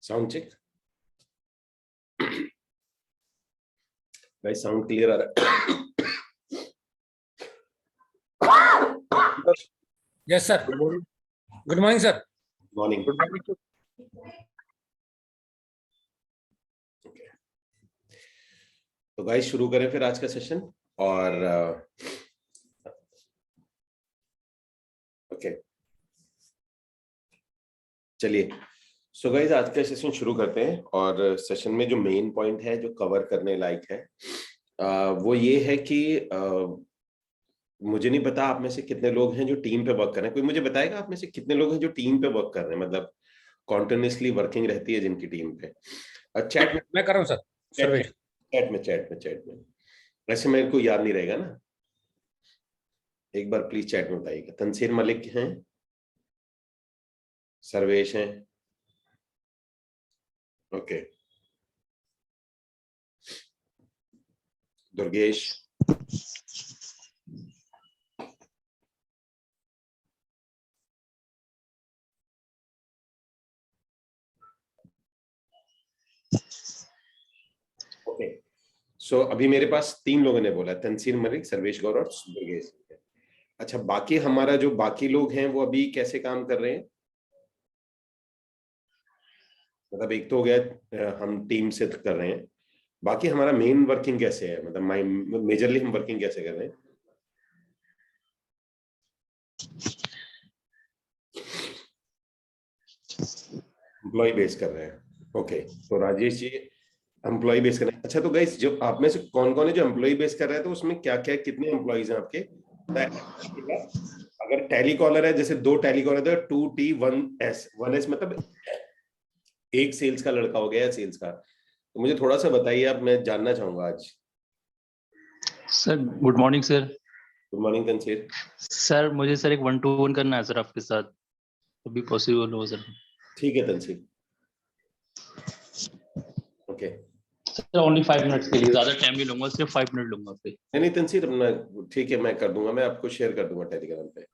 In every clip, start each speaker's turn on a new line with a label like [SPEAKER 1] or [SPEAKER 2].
[SPEAKER 1] Sound check भाई, sound clear आ रहा है?
[SPEAKER 2] Yes sir. Good morning sir.
[SPEAKER 1] Morning. तो गाइस शुरू करें फिर आज का सेशन। और ओके चलिए, सो गाइस आज का सेशन शुरू करते हैं। और सेशन में जो मेन पॉइंट है जो कवर करने लायक है वो ये है कि मुझे नहीं पता आप में से कितने लोग हैं जो टीम पे वर्क कर रहे हैं। कोई मुझे बताएगा आप में से कितने लोग हैं जो टीम पे वर्क कर रहे हैं, मतलब कॉन्टिन्यूसली वर्किंग रहती है जिनकी टीम पे। चैट में
[SPEAKER 2] मैं कर रहा हूँ सर।
[SPEAKER 1] चैट में वैसे मेरे को याद नहीं रहेगा ना, एक बार प्लीज चैट में बताइएगा। तंसीर मलिक हैं, सर्वेश हैं, ओके, दुर्गेश, ओके। सो अभी मेरे पास 3 लोगों ने बोला, तंसीर मलिक, सर्वेश गौर और दुर्गेश। अच्छा, बाकी हमारा जो बाकी लोग हैं वो अभी कैसे काम कर रहे हैं? मतलब एक तो हो गया हम टीम से कर रहे हैं, बाकी हमारा मेन वर्किंग कैसे है, मतलब मेजरली हम वर्किंग कैसे कर रहे हैं? एम्प्लॉय बेस कर रहे हैं, ओके। तो राजेश जी एम्प्लॉय बेस कर रहे हैं। अच्छा, तो गाइस जो आप में से कौन कौन है जो एम्प्लॉय बेस कर रहा है, तो उसमें क्या क्या कितने एम्प्लॉयज हैं आपके? अगर टैली कॉलर है, जैसे 2 टैली कॉलर है, 2T 1S, 1S मतलब एक सेल्स का लड़का हो गया, सेल्स का। तो मुझे थोड़ा सा बताइए आप, मैं जानना चाहूंगा आज।
[SPEAKER 3] Sir good morning sir.
[SPEAKER 1] Good morning Tanseer.
[SPEAKER 3] Sir मुझे सर एक 1-to-1 करना है सर आपके साथ, अभी पॉसिबल हो सर?
[SPEAKER 1] ठीक है तंसीर, ओके।
[SPEAKER 3] सर ओनली 5 मिनट्स के लिए, ज्यादा टाइम नहीं लूंगा, सिर्फ 5 मिनट लूंगा आपसे।
[SPEAKER 1] नहीं तंसीर, ठीक है, मैं कर दूंगा, मैं आपको शेयर कर दूंगा टेलीग्राम पे।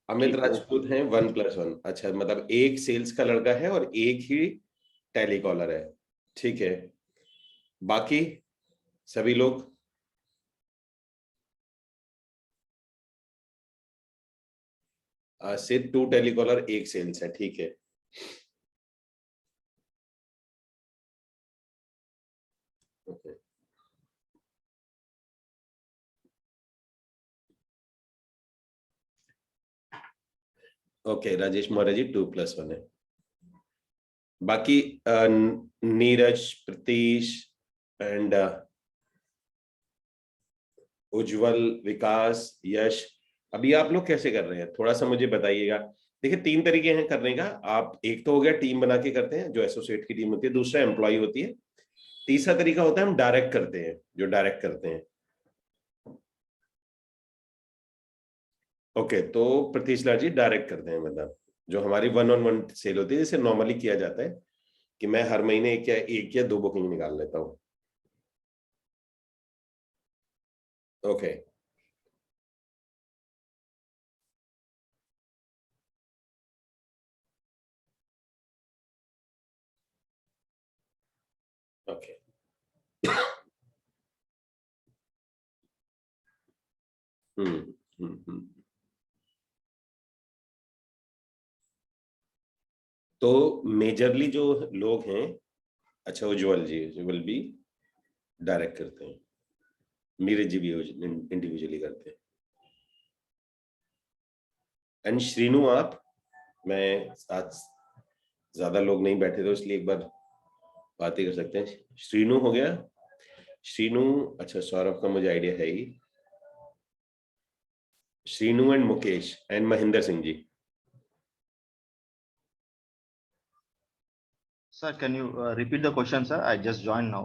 [SPEAKER 1] अमित राजपूत हैं 1+1। अच्छा, मतलब एक सेल्स का लड़का है और एक ही टैली कॉलर है, ठीक है। बाकी सभी लोग सिर्फ 2 टैली कॉलर, एक सेल्स है, ठीक है। ओके ओके, राजेश मौर्य जी 2+1 है। बाकी नीरज, प्रतीश एंड उज्जवल, विकास, यश, अभी आप लोग कैसे कर रहे हैं, थोड़ा सा मुझे बताइएगा। देखिए 3 तरीके हैं करने का। आप, एक तो हो गया टीम बना के करते हैं जो एसोसिएट की टीम होती है, दूसरा एम्प्लॉय होती है, तीसरा तरीका होता है हम डायरेक्ट करते हैं, जो डायरेक्ट करते हैं। ओके, तो प्रतीश लाल जी डायरेक्ट करते हैं, मतलब जो हमारी 1-on-1 सेल होती है, जैसे नॉर्मली किया जाता है कि मैं हर महीने एक या 2 बुकिंग निकाल लेता हूँ। ओके ओके हम्म तो मेजरली जो लोग हैं, अच्छा उज्जवल जी, उज्जवल भी डायरेक्ट करते हैं, नीरज जी भी इंडिविजुअली करते हैं, एंड श्रीनु आप, मैं आज ज्यादा लोग नहीं बैठे तो इसलिए एक बार बात ही कर सकते हैं। श्रीनु हो गया, श्रीनु, अच्छा सौरभ का मुझे आइडिया है ही, Srinu and Mukesh and Mahendra Singh ji.
[SPEAKER 4] Sir, can you repeat the question, sir? I just joined now.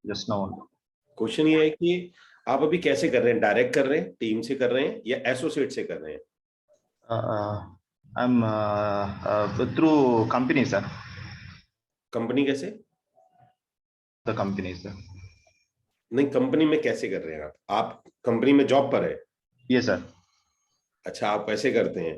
[SPEAKER 4] Just now.
[SPEAKER 1] Question ये है कि आप अभी कैसे कर रहे हैं, डायरेक्ट कर रहे हैं, टीम से कर रहे हैं या एसोसिएट से कर रहे हैं?
[SPEAKER 4] I'm through company, sir.
[SPEAKER 1] Company कैसे?
[SPEAKER 4] The company, sir.
[SPEAKER 1] नहीं, कंपनी में कैसे कर रहे हैं आप कंपनी में जॉब पर है?
[SPEAKER 4] Yes, sir.
[SPEAKER 1] अच्छा, आप कैसे करते हैं?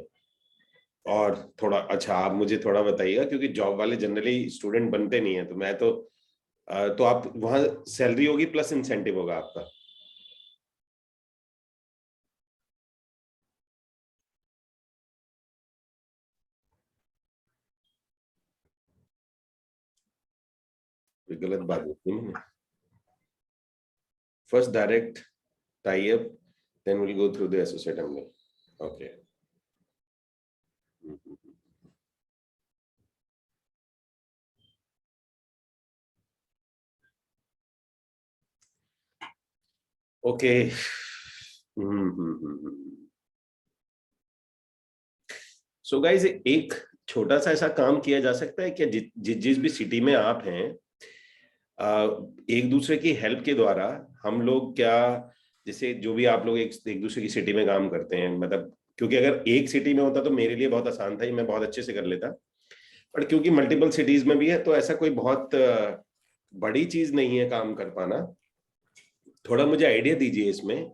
[SPEAKER 1] और थोड़ा अच्छा आप मुझे थोड़ा बताइएगा, क्योंकि जॉब वाले जनरली स्टूडेंट बनते नहीं है, तो मैं तो आप वहां सैलरी होगी प्लस इंसेंटिव होगा आपका? गलत बात बोली मैंने। First direct tie up, then will go through the associate हमने। Okay, okay. सो गाइस, एक छोटा सा ऐसा काम किया जा सकता है कि जिस भी सिटी में आप हैं, एक दूसरे की हेल्प के द्वारा हम लोग क्या, जैसे जो भी आप लोग एक दूसरे की सिटी में काम करते हैं, मतलब क्योंकि अगर एक सिटी में होता तो मेरे लिए बहुत आसान था, मैं बहुत अच्छे से कर लेता, पर क्योंकि मल्टीपल सिटीज में भी है तो ऐसा कोई बहुत बड़ी चीज नहीं है काम कर पाना। थोड़ा मुझे आइडिया दीजिए इसमें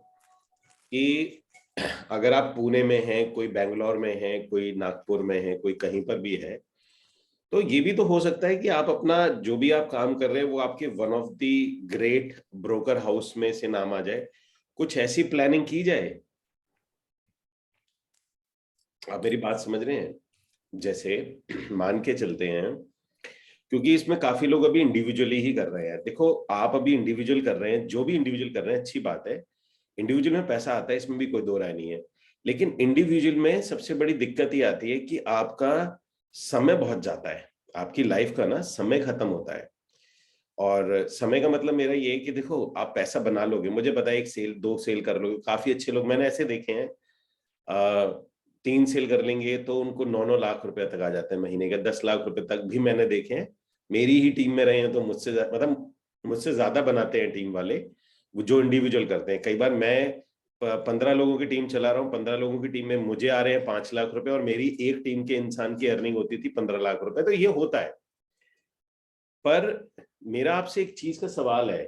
[SPEAKER 1] कि अगर आप पुणे में हैं, कोई बेंगलोर में है, कोई नागपुर में है, कोई कहीं पर भी है, तो ये भी तो हो सकता है कि आप अपना जो भी आप काम कर रहे हैं वो आपके one of the great broker house में से नाम आ जाए, कुछ ऐसी प्लानिंग की जाए। आप मेरी बात समझ रहे हैं? जैसे मान के चलते हैं, क्योंकि इसमें काफी लोग अभी इंडिविजुअली ही कर रहे हैं। देखो, आप अभी इंडिविजुअल कर रहे हैं, जो भी इंडिविजुअल कर रहे हैं अच्छी बात है, इंडिविजुअल में पैसा आता है, इसमें भी कोई दो राय नहीं है, लेकिन इंडिविजुअल में सबसे बड़ी दिक्कत ये आती है कि आपका समय बहुत जाता है, आपकी लाइफ का ना समय खत्म होता है। और समय का मतलब मेरा ये है कि देखो, आप पैसा बना लोगे, मुझे पता है, एक सेल दो सेल कर लोगे, काफी अच्छे लोग मैंने ऐसे देखे हैं, 3 सेल कर लेंगे तो उनको 9-9 लाख रुपए तक आ जाते हैं महीने के, 10 लाख रुपए तक भी मैंने देखे हैं। मेरी ही टीम में रहे हैं तो मुझसे ज्यादा बनाते हैं टीम वाले, वो जो इंडिविजुअल करते हैं। कई बार मैं 15 लोगों की टीम चला रहा हूँ, 15 लोगों की टीम में मुझे आ रहे हैं 5 लाख रुपए, और मेरी एक टीम के इंसान की अर्निंग होती थी 15 लाख रुपए। तो ये होता है, पर मेरा आपसे एक चीज का सवाल है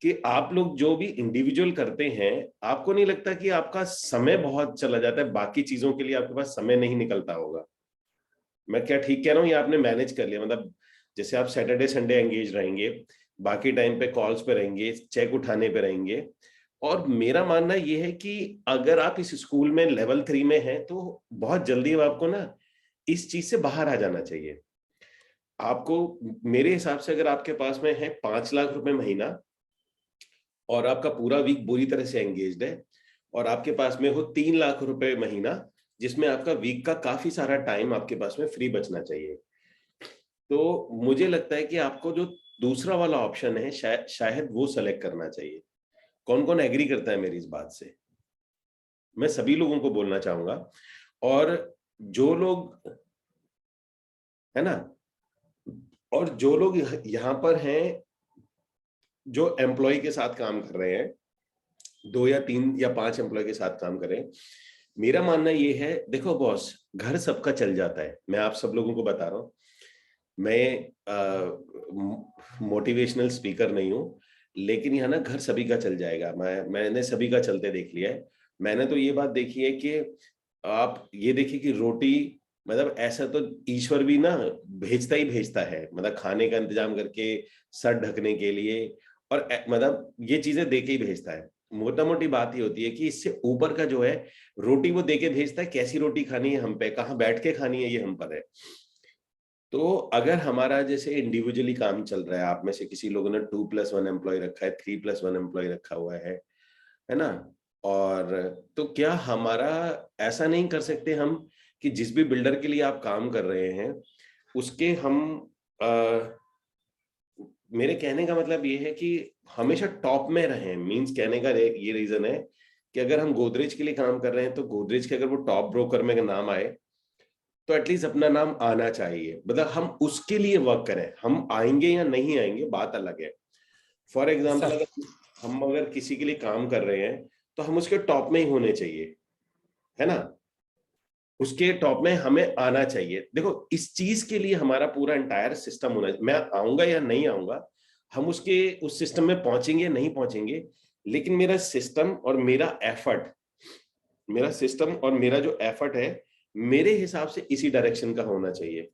[SPEAKER 1] कि आप लोग जो भी इंडिविजुअल करते हैं, आपको नहीं लगता कि आपका समय बहुत चला जाता है, बाकी चीजों के लिए आपके पास समय नहीं निकलता होगा? मैं क्या ठीक कह रहा हूँ या आपने मैनेज कर लिया? मतलब जैसे आप सैटरडे संडे एंगेज रहेंगे, बाकी टाइम पे कॉल्स पे रहेंगे, चेक उठाने पे रहेंगे, और मेरा मानना ये है कि अगर आप इस स्कूल में लेवल 3 में हैं तो बहुत जल्दी आपको ना इस चीज से बाहर आ जाना चाहिए। आपको, मेरे हिसाब से, अगर आपके पास में है 5 लाख रुपए महीना और आपका पूरा वीक बुरी तरह से एंगेज्ड है, और आपके पास में हो 3 लाख रुपए महीना, जिसमें आपका वीक का काफी सारा टाइम आपके पास में फ्री बचना चाहिए, तो मुझे लगता है कि आपको जो दूसरा वाला ऑप्शन है शायद वो सेलेक्ट करना चाहिए। कौन कौन एग्री करता है मेरी इस बात से? मैं सभी लोगों को बोलना चाहूंगा, और जो लोग, है ना, और जो लोग यहाँ पर हैं जो एम्प्लॉय के साथ काम कर रहे हैं, 2 या 3 या 5 एम्प्लॉय के साथ काम कर रहे हैं, मेरा मानना ये है, देखो बॉस, घर सबका चल जाता है, मैं आप सब लोगों को बता रहा हूँ, मैं मोटिवेशनल स्पीकर नहीं हूँ, लेकिन यहाँ ना घर सभी का चल जाएगा। मैंने सभी का चलते देख लिया है। मैंने तो ये बात देखी है कि आप ये देखिए कि रोटी, मतलब ऐसा तो ईश्वर भी ना भेजता ही भेजता है, मतलब खाने का इंतजाम करके, सर ढकने के लिए, और मतलब ये चीजें दे के ही भेजता है। मोटा मोटी बात ये होती है कि इससे ऊपर का जो है रोटी वो दे के भेजता है, कैसी रोटी खानी है हम पे, कहाँ बैठ के खानी है ये हम पर है। तो अगर हमारा जैसे इंडिविजुअली काम चल रहा है, आप में से किसी लोगों ने 2+1 एम्प्लॉय रखा है, 3+1 एम्प्लॉय रखा हुआ है ना, और तो क्या हमारा ऐसा नहीं कर सकते हम कि जिस भी बिल्डर के लिए आप काम कर रहे हैं उसके हम मेरे कहने का मतलब ये है कि हमेशा टॉप में रहें। मींस कहने का ये रीजन है कि अगर हम गोदरेज के लिए काम कर रहे हैं तो गोदरेज के अगर वो टॉप ब्रोकर में नाम आए तो एटलीस्ट अपना नाम आना चाहिए, मतलब हम उसके लिए वर्क करें। हम आएंगे या नहीं आएंगे बात अलग है। फॉर एग्जाम्पल अगर हम किसी के लिए काम कर रहे हैं तो हम उसके टॉप में ही होने चाहिए, है ना, उसके टॉप में हमें आना चाहिए। देखो इस चीज के लिए हमारा पूरा एंटायर सिस्टम होना चाहिए। मैं आऊंगा या नहीं आऊंगा, हम उस सिस्टम में पहुंचेंगे या नहीं पहुंचेंगे, लेकिन मेरा सिस्टम और मेरा जो एफर्ट है मेरे हिसाब से इसी डायरेक्शन का होना चाहिए।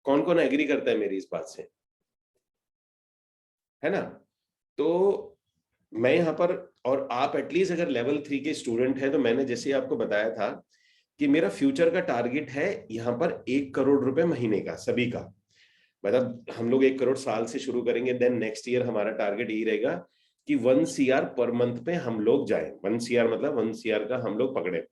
[SPEAKER 1] कौन कौन एग्री करता है मेरी इस बात से, है ना? तो मैं यहाँ पर, और आप एटलीस्ट अगर लेवल 3 के स्टूडेंट हैं तो मैंने जैसे आपको बताया था कि मेरा फ्यूचर का टारगेट है यहाँ पर 1 करोड़ रुपए महीने का सभी का। मतलब हम लोग 1 करोड़ साल से शुरू करेंगे, देन नेक्स्ट ईयर हमारा टारगेट यही रहेगा कि 1 CR पर मंथ पे हम लोग जाएं। 1 CR मतलब 1 CR का हम लोग पकड़े।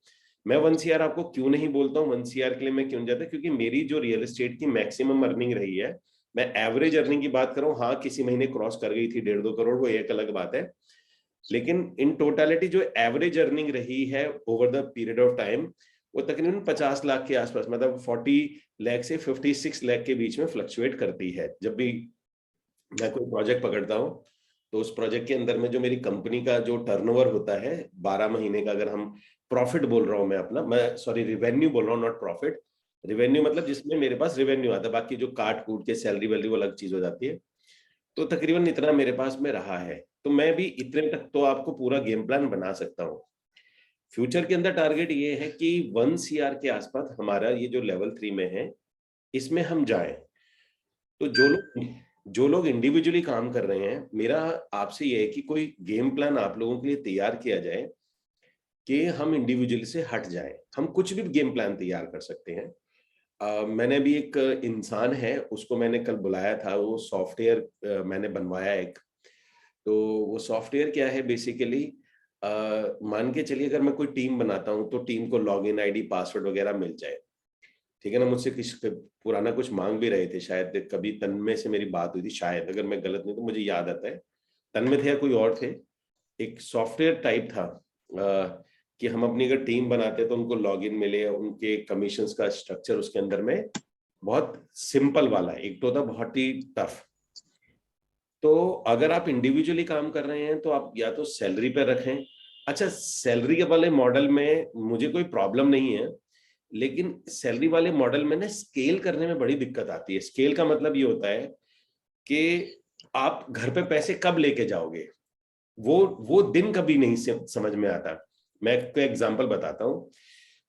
[SPEAKER 1] मैं 1 CR आपको क्यों नहीं बोलता हूँ 1 CR के लिए मैं क्यों जाता, क्योंकि मेरी जो रियल एस्टेट की मैक्सिमम अर्निंग रही है, मैं एवरेज अर्निंग की बात करूं, हाँ किसी महीने क्रॉस कर गई थी 1.5-2 करोड़, वो एक अलग बात है, लेकिन इन टोटालिटी जो एवरेज अर्निंग रही है over the period of time वो तकरीबन 50 लाख के आसपास, मतलब 40 लाख से 56 लाख के बीच में फ्लक्चुएट करती है। जब भी मैं कोई प्रोजेक्ट पकड़ता हूँ तो उस प्रोजेक्ट के अंदर में जो मेरी कंपनी का जो टर्नओवर होता है 12 महीने का, अगर हम प्रॉफिट बोल रहा हूँ मैं अपना, मैं सॉरी रिवेन्यू बोल रहा हूँ, नॉट प्रॉफिट। रिवेन्यू मतलब जिसमें मेरे पास रिवेन्यू आता है, बाकी जो काट कूट के सैलरी वैल्यू अलग चीज हो जाती है। तो तकरीबन इतना मेरे पास में रहा है, तो मैं भी इतने तक तो आपको पूरा गेम प्लान बना सकता हूँ। फ्यूचर के अंदर टारगेट ये है कि 1 CR के आसपास हमारा ये जो लेवल 3 में है इसमें हम जाएं। तो जो लोग इंडिविजुअली काम कर रहे हैं, मेरा आपसे ये है कि कोई गेम प्लान आप लोगों के लिए तैयार किया जाए कि हम इंडिविजुअली से हट जाएं। हम कुछ भी गेम प्लान तैयार कर सकते हैं। मैंने भी एक इंसान है उसको मैंने कल बुलाया था, वो सॉफ्टवेयर मैंने बनवाया एक। तो वो सॉफ्टवेयर क्या है बेसिकली, मान के चलिए अगर मैं कोई टीम बनाता हूँ तो टीम को लॉगिन आईडी पासवर्ड वगैरह मिल जाए, ठीक है ना। मुझसे पुराना कुछ मांग भी रहे थे, शायद कभी तन्मय से मेरी बात हुई थी, शायद अगर मैं गलत नहीं तो मुझे याद आता है तन्मय थे या कोई और थे। एक सॉफ्टवेयर टाइप था कि हम अपनी अगर टीम बनाते तो उनको लॉगिन मिले, उनके कमीशंस का स्ट्रक्चर उसके अंदर में बहुत सिंपल वाला, एक तो था बहुत ही टफ। तो अगर आप इंडिविजुअली काम कर रहे हैं तो आप या तो सैलरी पे रखें। अच्छा, सैलरी के वाले मॉडल में मुझे कोई प्रॉब्लम नहीं है, लेकिन सैलरी वाले मॉडल में ना स्केल करने में बड़ी दिक्कत आती है। स्केल का मतलब ये होता है कि आप घर पे पैसे कब लेके जाओगे, वो दिन कभी नहीं समझ में आता। मैं एक एग्जांपल बताता हूँ।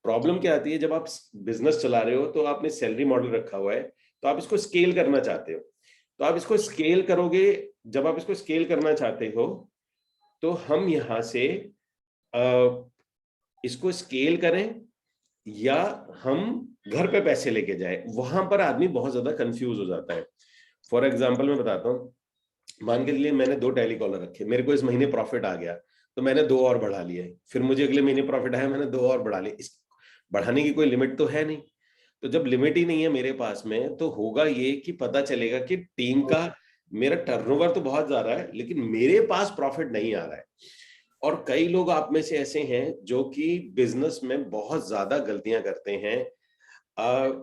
[SPEAKER 1] प्रॉब्लम क्या आती है, जब आप बिजनेस चला रहे हो तो आपने सैलरी मॉडल रखा हुआ है, तो आप इसको स्केल करना चाहते हो, तो आप इसको स्केल करोगे। जब आप इसको स्केल करना चाहते हो तो हम यहां से इसको स्केल करें या हम घर पे पैसे लेके जाए, वहां पर आदमी बहुत ज्यादा कंफ्यूज हो जाता है। फॉर एग्जाम्पल मैं बताता हूँ, मान के लिए मैंने 2 टेलीकॉलर रखे, मेरे को इस महीने प्रॉफिट आ गया तो मैंने 2 और बढ़ा लिए, फिर मुझे अगले महीने प्रॉफिट आया मैंने 2 और बढ़ा लिए। इस बढ़ाने की कोई लिमिट तो है नहीं। तो जब लिमिट ही नहीं है मेरे पास में, तो होगा ये कि पता चलेगा कि टीम का मेरा टर्नओवर तो बहुत ज्यादा है लेकिन मेरे पास प्रॉफिट नहीं आ रहा है। और कई लोग आप में से ऐसे हैं जो कि बिजनेस में बहुत ज्यादा गलतियां करते हैं।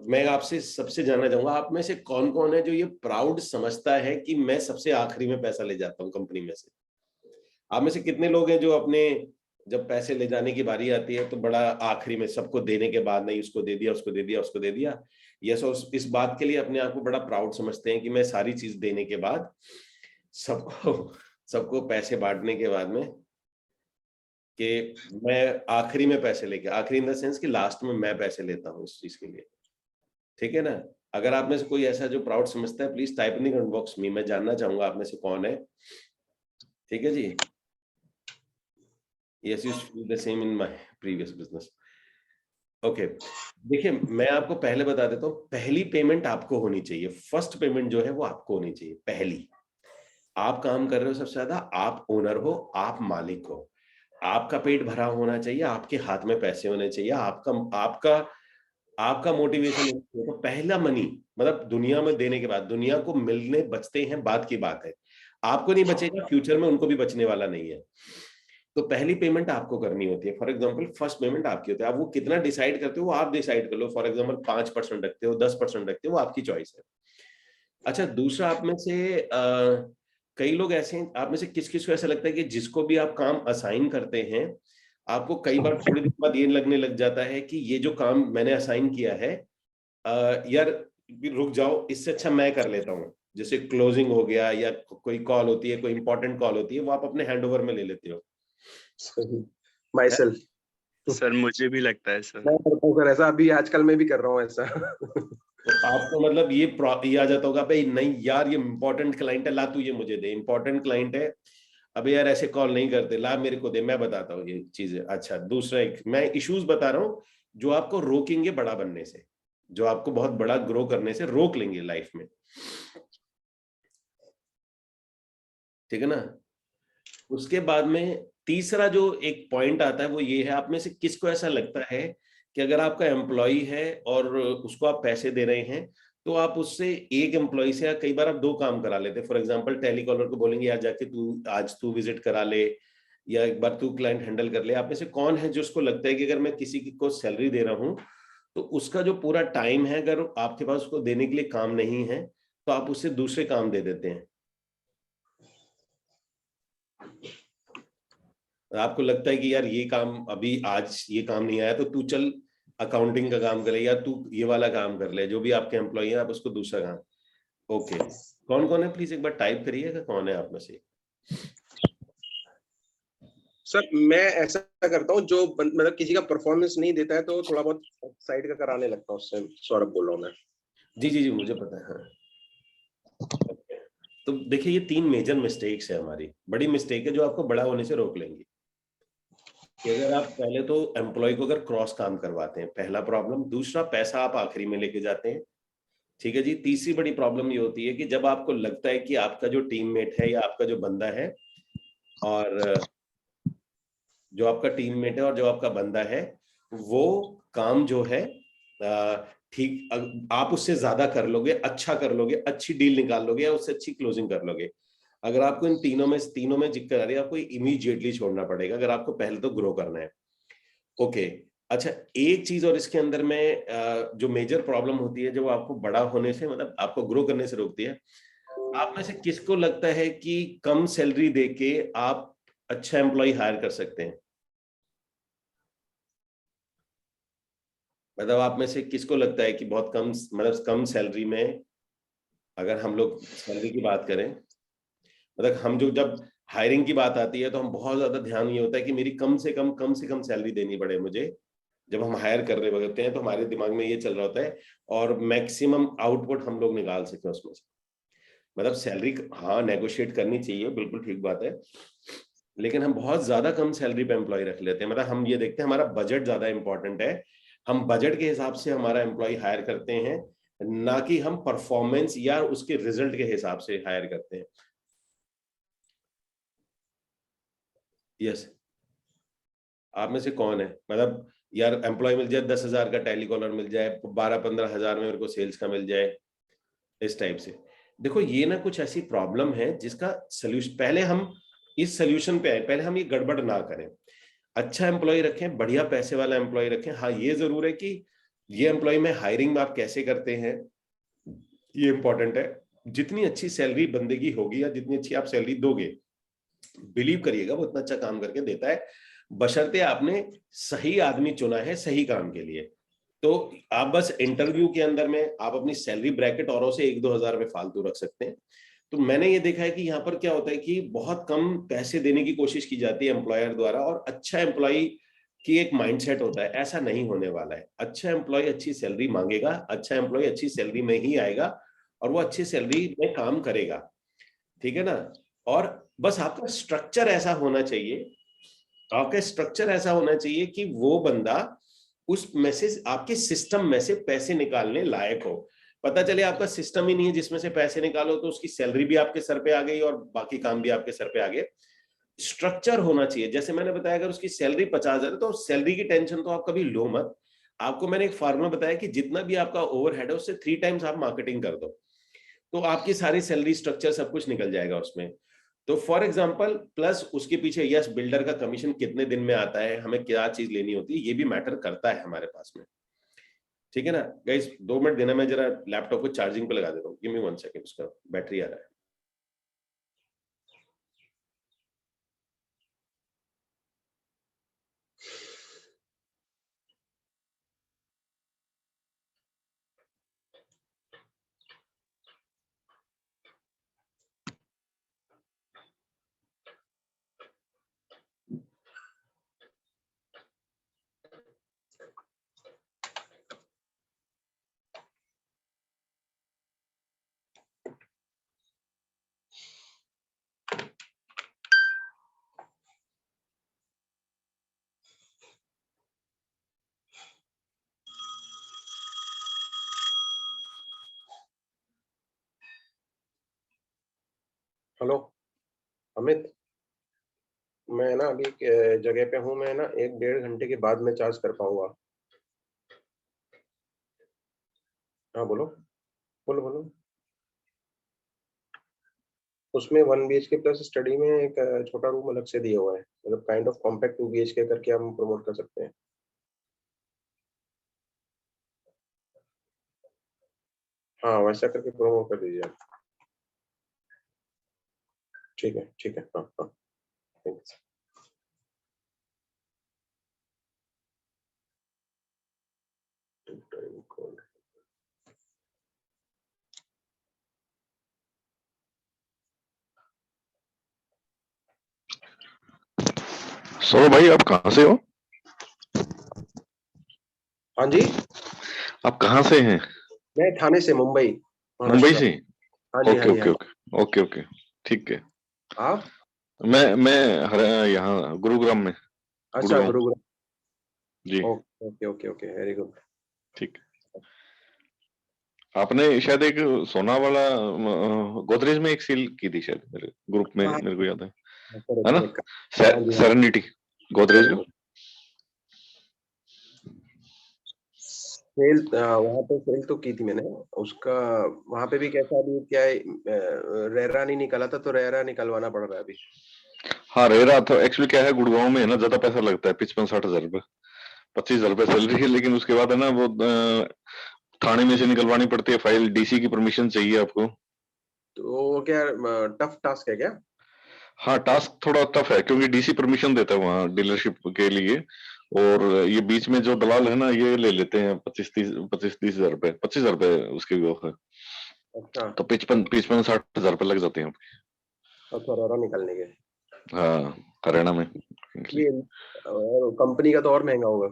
[SPEAKER 1] मैं आपसे सबसे जानना चाहूंगा, आप में से कौन कौन है जो ये प्राउड समझता है कि मैं सबसे आखिरी में पैसा ले जाता हूँ कंपनी में से? आप में से कितने लोग हैं जो अपने जब पैसे ले जाने की बारी आती है तो बड़ा आखिरी में सबको देने के बाद, नहीं उसको दे दिया उसको दे दिया उसको दे दिया, यस, और इस बात के लिए अपने आप को बड़ा प्राउड समझते हैं कि मैं सारी चीज देने के बाद सबको सबको पैसे बांटने के बाद में कि मैं आखिरी में पैसे लेके, आखिरी इन द सेंस कि लास्ट में मैं पैसे लेता हूँ इस चीज के लिए, ठीक है ना। अगर आप में से कोई ऐसा जो प्राउड समझता है, please type in comment box में, मैं जानना चाहूंगा आप में से कौन है। ठीक है जी। Yes, you feel the same in my previous business. Okay देखिए, मैं आपको पहले बता देता हूँ, पहली पेमेंट आपको होनी चाहिए, फर्स्ट पेमेंट जो है वो आपको होनी चाहिए पहली। आप काम कर रहे हो सबसे ज्यादा, आप ओनर हो, आप मालिक हो, आपका पेट भरा होना चाहिए, आपके हाथ में पैसे होने चाहिए, आपका आपका आपका मोटिवेशन। तो पहला मनी, मतलब दुनिया में देने के बाद, दुनिया को मिलने बचते हैं बात की बात है, आपको नहीं बचेगा, फ्यूचर में उनको भी बचने वाला नहीं है। तो पहली पेमेंट आपको करनी होती है। फॉर एग्जाम्पल फर्स्ट पेमेंट आपकी होती है, आप वो कितना डिसाइड करते हो वो आप डिसाइड कर लो। फॉर एग्जाम्पल 5% रखते हो, 10% रखते हो, वो आपकी चॉइस है। अच्छा, दूसरा, आप में से कई लोग ऐसे हैं, आप में से किस किस को ऐसा लगता है कि जिसको भी आप काम असाइन करते हैं, आपको कई बार थोड़ी देर बाद ये लगने लग जाता है कि ये जो काम मैंने असाइन किया है, यार रुक जाओ, इससे अच्छा मैं कर लेता हूँ। जैसे क्लोजिंग हो गया, या कोई कॉल होती है, कोई इंपॉर्टेंट कॉल होती है, वो आप अपने हैंडओवर में ले लेते हो।
[SPEAKER 5] My self.
[SPEAKER 6] सर मुझे भी लगता है सर।
[SPEAKER 5] मैं करता हूँ सर ऐसा, अभी आजकल मैं भी कर रहा हूँ ऐसा।
[SPEAKER 1] तो आपको मतलब ये आ जाता होगा, भाई नहीं यार, ये इंपॉर्टेंट क्लाइंट है, ला तू ये मुझे दे, इंपॉर्टेंट क्लाइंट है, अबे यार ऐसे कॉल नहीं करते, ला मेरे को दे, मैं बताता हूँ ये चीजें। अच्छा, दूसरा एक मैं इश्यूज बता रहा हूँ जो आपको रोकेंगे बड़ा बनने से, जो आपको बहुत बड़ा ग्रो करने से रोक लेंगे लाइफ में, ठीक है ना। उसके बाद में तीसरा जो एक पॉइंट आता है वो ये है, आप में से किसको ऐसा लगता है कि अगर आपका एम्प्लॉय है और उसको आप पैसे दे रहे हैं, तो आप उससे एक एम्प्लॉय से, या कई बार आप दो काम करा लेते हैं। फॉर एग्जांपल टेलीकॉलर को बोलेंगे यार जाके आज तू विजिट करा ले, या एक बार तू क्लाइंट हैंडल कर ले। आप में से कौन है जो उसको लगता है कि अगर मैं किसी को सैलरी दे रहा हूं, तो उसका जो पूरा टाइम है, अगर आपके पास उसको देने के लिए काम नहीं है, तो आप उससे दूसरे काम दे देते हैं। आपको लगता है कि यार ये काम अभी आज ये काम नहीं आया, तो तू चल अकाउंटिंग का काम करे, या तू ये वाला काम कर ले, जो भी आपके एम्प्लॉय है आप उसको दूसरा काम। ओके, कौन कौन है प्लीज एक बार टाइप करिएगा, कौन है आप में से।
[SPEAKER 5] सर मैं ऐसा करता हूँ, जो मतलब किसी का परफॉर्मेंस नहीं देता है तो थोड़ा बहुत साइड का कराने लगता हूँ उससे। सौरभ बोल रहा हूँ मैं।
[SPEAKER 1] जी जी जी, मुझे पता है। हाँ, तो देखिए, ये 3 मेजर मिस्टेक्स है हमारी, बड़ी मिस्टेक है जो आपको बड़ा होने से रोक लेंगी। कि अगर आप पहले तो एम्प्लॉय को अगर क्रॉस काम करवाते हैं, पहला प्रॉब्लम। दूसरा, पैसा आप आखिरी में लेके जाते हैं, ठीक है जी। तीसरी बड़ी प्रॉब्लम ये होती है कि जब आपको लगता है कि आपका जो टीममेट है या आपका जो बंदा है, और जो आपका टीममेट है और जो आपका बंदा है, वो काम जो है ठीक, आप उससे ज्यादा कर लोगे, अच्छा कर लोगे, अच्छी डील निकाल लोगे, या उससे अच्छी क्लोजिंग कर लोगे। अगर आपको इन तीनों में दिक्कत आ रही है, आपको इमीडिएटली छोड़ना पड़ेगा अगर आपको पहले तो ग्रो करना है। ओके, अच्छा, एक चीज और इसके अंदर में जो मेजर प्रॉब्लम होती है, जो आपको बड़ा होने से, मतलब आपको ग्रो करने से रोकती है। आप में से किसको लगता है कि कम सैलरी देके आप अच्छा एम्प्लॉय हायर कर सकते हैं? मतलब आप में से किसको लगता है कि बहुत कम, मतलब कम सैलरी में, अगर हम लोग सैलरी की बात करें, मतलब हम जो जब हायरिंग की बात आती है तो हम बहुत ज्यादा ध्यान ये होता है कि मेरी कम से कम सैलरी देनी पड़े मुझे। जब हम हायर कर रहे होते हैं तो हमारे दिमाग में ये चल रहा होता है, और मैक्सिमम आउटपुट हम लोग निकाल सकें उसमें से। मतलब सैलरी हाँ नेगोशिएट करनी चाहिए, बिल्कुल ठीक बात है, लेकिन हम बहुत ज्यादा कम सैलरी पे एम्प्लॉय रख लेते हैं। मतलब हम ये देखते हैं हमारा बजट ज्यादा इंपॉर्टेंट है, हम बजट के हिसाब से हमारा एम्प्लॉय हायर करते हैं, ना कि हम परफॉर्मेंस या उसके रिजल्ट के हिसाब से हायर करते हैं। यस, आप में से कौन है, मतलब यार एम्प्लॉय मिल जाए 10,000 का, टेलीकॉलर मिल जाए 12-15 हजार में, मेरे को सेल्स का मिल जाए, इस टाइप से। देखो, ये ना कुछ ऐसी प्रॉब्लम है जिसका सोल्यूशन, पहले हम इस सोल्यूशन पे आए, पहले हम ये गड़बड़ ना करें। अच्छा एम्प्लॉय रखें, बढ़िया पैसे वाला एम्प्लॉय रखें। हाँ, ये जरूर है कि ये एम्प्लॉय में हायरिंग आप कैसे करते हैं, ये इंपॉर्टेंट है। जितनी अच्छी सैलरी बंदे की होगी, या जितनी अच्छी आप सैलरी दोगे, बिलीव करिएगा वो उतना अच्छा काम करके देता है, बशर्ते आपने सही आदमी चुना है सही काम के लिए। तो आप बस इंटरव्यू के अंदर में आप अपनी सैलरी ब्रैकेट औरों से 1-2 हजार में फालतू रख सकते हैं। तो मैंने ये देखा है कि यहाँ पर क्या होता है कि बहुत कम पैसे देने की कोशिश की जाती है एम्प्लॉयर द्वारा, और अच्छा एम्प्लॉय की एक माइंडसेट होता है, ऐसा नहीं होने वाला है। अच्छा एम्प्लॉय अच्छी सैलरी मांगेगा, अच्छा एम्प्लॉय अच्छी सैलरी में ही आएगा, और वो अच्छी सैलरी में काम करेगा, ठीक है ना। और बस आपका स्ट्रक्चर ऐसा होना चाहिए, आपका स्ट्रक्चर ऐसा होना चाहिए कि वो बंदा उस मैसेज आपके सिस्टम में से पैसे निकालने लायक हो। पता चले आपका सिस्टम ही नहीं है जिसमें से पैसे निकालो, तो उसकी सैलरी भी आपके सर पे आ गई और बाकी काम भी आपके सर पे आ गए। स्ट्रक्चर होना चाहिए। जैसे मैंने बताया, अगर उसकी सैलरी 50,000 है तो सैलरी की टेंशन तो आप कभी लो मत। आपको मैंने एक फार्मूला बताया कि जितना भी आपका ओवरहेड है उससे 3 टाइम्स आप मार्केटिंग कर दो, तो आपकी सारी सैलरी स्ट्रक्चर सब कुछ निकल जाएगा उसमें। तो फॉर एग्जांपल, प्लस उसके पीछे यस बिल्डर का कमीशन कितने दिन में आता है, हमें क्या चीज लेनी होती है, ये भी मैटर करता है हमारे पास में। ठीक है ना गाइस, 2 मिनट देना, मैं जरा लैपटॉप को चार्जिंग पे लगा देता हूँ। गिव मी 1 सेकंड, उसका बैटरी आ रहा है।
[SPEAKER 5] हेलो अमित, मैं ना अभी एक जगह पे हूँ, मैं ना 1-1.5 घंटे के बाद मैं चार्ज कर पाऊंगा। हाँ बोलो बोलो बोलो। उसमें 1 BHK प्लस स्टडी में एक छोटा रूम अलग से दिया हुआ है, मतलब काइंड ऑफ कॉम्पैक्ट 2 BHK करके हम प्रमोट कर सकते हैं। हाँ वैसा करके प्रमोट कर दीजिए आप। ठीक है हाँ हाँ, थैंक्स।
[SPEAKER 7] सौरभ भाई, आप कहाँ से हो?
[SPEAKER 5] हाँ जी,
[SPEAKER 7] आप कहाँ से हैं?
[SPEAKER 5] मैं ठाणे से, मुंबई
[SPEAKER 7] मुंबई
[SPEAKER 5] महाराष्ट्र।
[SPEAKER 7] से?
[SPEAKER 5] हाँ जी हाँ
[SPEAKER 7] ओके
[SPEAKER 5] जी हाँ
[SPEAKER 7] ओके
[SPEAKER 5] जी।
[SPEAKER 7] ओके ओके ओके, ठीक है।
[SPEAKER 5] आप?
[SPEAKER 7] मैं यहाँ गुरुग्राम में।
[SPEAKER 5] अच्छा,
[SPEAKER 7] गुड़गांव।
[SPEAKER 5] गुरुग्राम।
[SPEAKER 7] जी।
[SPEAKER 5] Okay okay okay okay, very good.
[SPEAKER 7] ठीक। आपने शायद एक सोना वाला गोदरेज में एक सेल की थी शायद, मेरे ग्रुप में
[SPEAKER 5] हाँ
[SPEAKER 7] मेरे को याद है
[SPEAKER 5] करेक्ट
[SPEAKER 7] ना?
[SPEAKER 5] करेक्ट। हाँ जी हाँ जी।
[SPEAKER 7] सेरेनिटी गोदरेज का।
[SPEAKER 5] सेल वहां पे सेल तो की थी मैंने उसका। वहां पे भी कैसा, अभी क्या है, रेरा नहीं निकाला था तो रेरा निकलवाना पड़ रहा है अभी।
[SPEAKER 7] हाँ, रह रहा था। एक्चुअली क्या है, गुड़गांव में है ना, ज्यादा पैसा लगता है, 55-60 हजार रुपए, 25 हजार रुपए सैलरी है। लेकिन उसके बाद है ना, वो थाने में से निकलवानी पड़ती है फाइल, डीसी की परमिशन चाहिए आपको।
[SPEAKER 5] तो वो क्या टफ टास्क है क्या?
[SPEAKER 7] हाँ, टास्क थोड़ा टफ है, क्योंकि डीसी परमिशन देता है वहाँ डीलरशिप के लिए। और ये बीच में जो दलाल है ना, ये ले लेते हैं 25-30 हजार रुपए, 25 हजार रुपए उसके वो है।
[SPEAKER 5] अच्छा
[SPEAKER 7] तो 55-60 हजार रुपए लग जाते हैं।
[SPEAKER 5] अच्छा, रेरा निकलने के।
[SPEAKER 7] हाँ, हरियाणा में।
[SPEAKER 5] ये कंपनी का तो और महंगा होगा।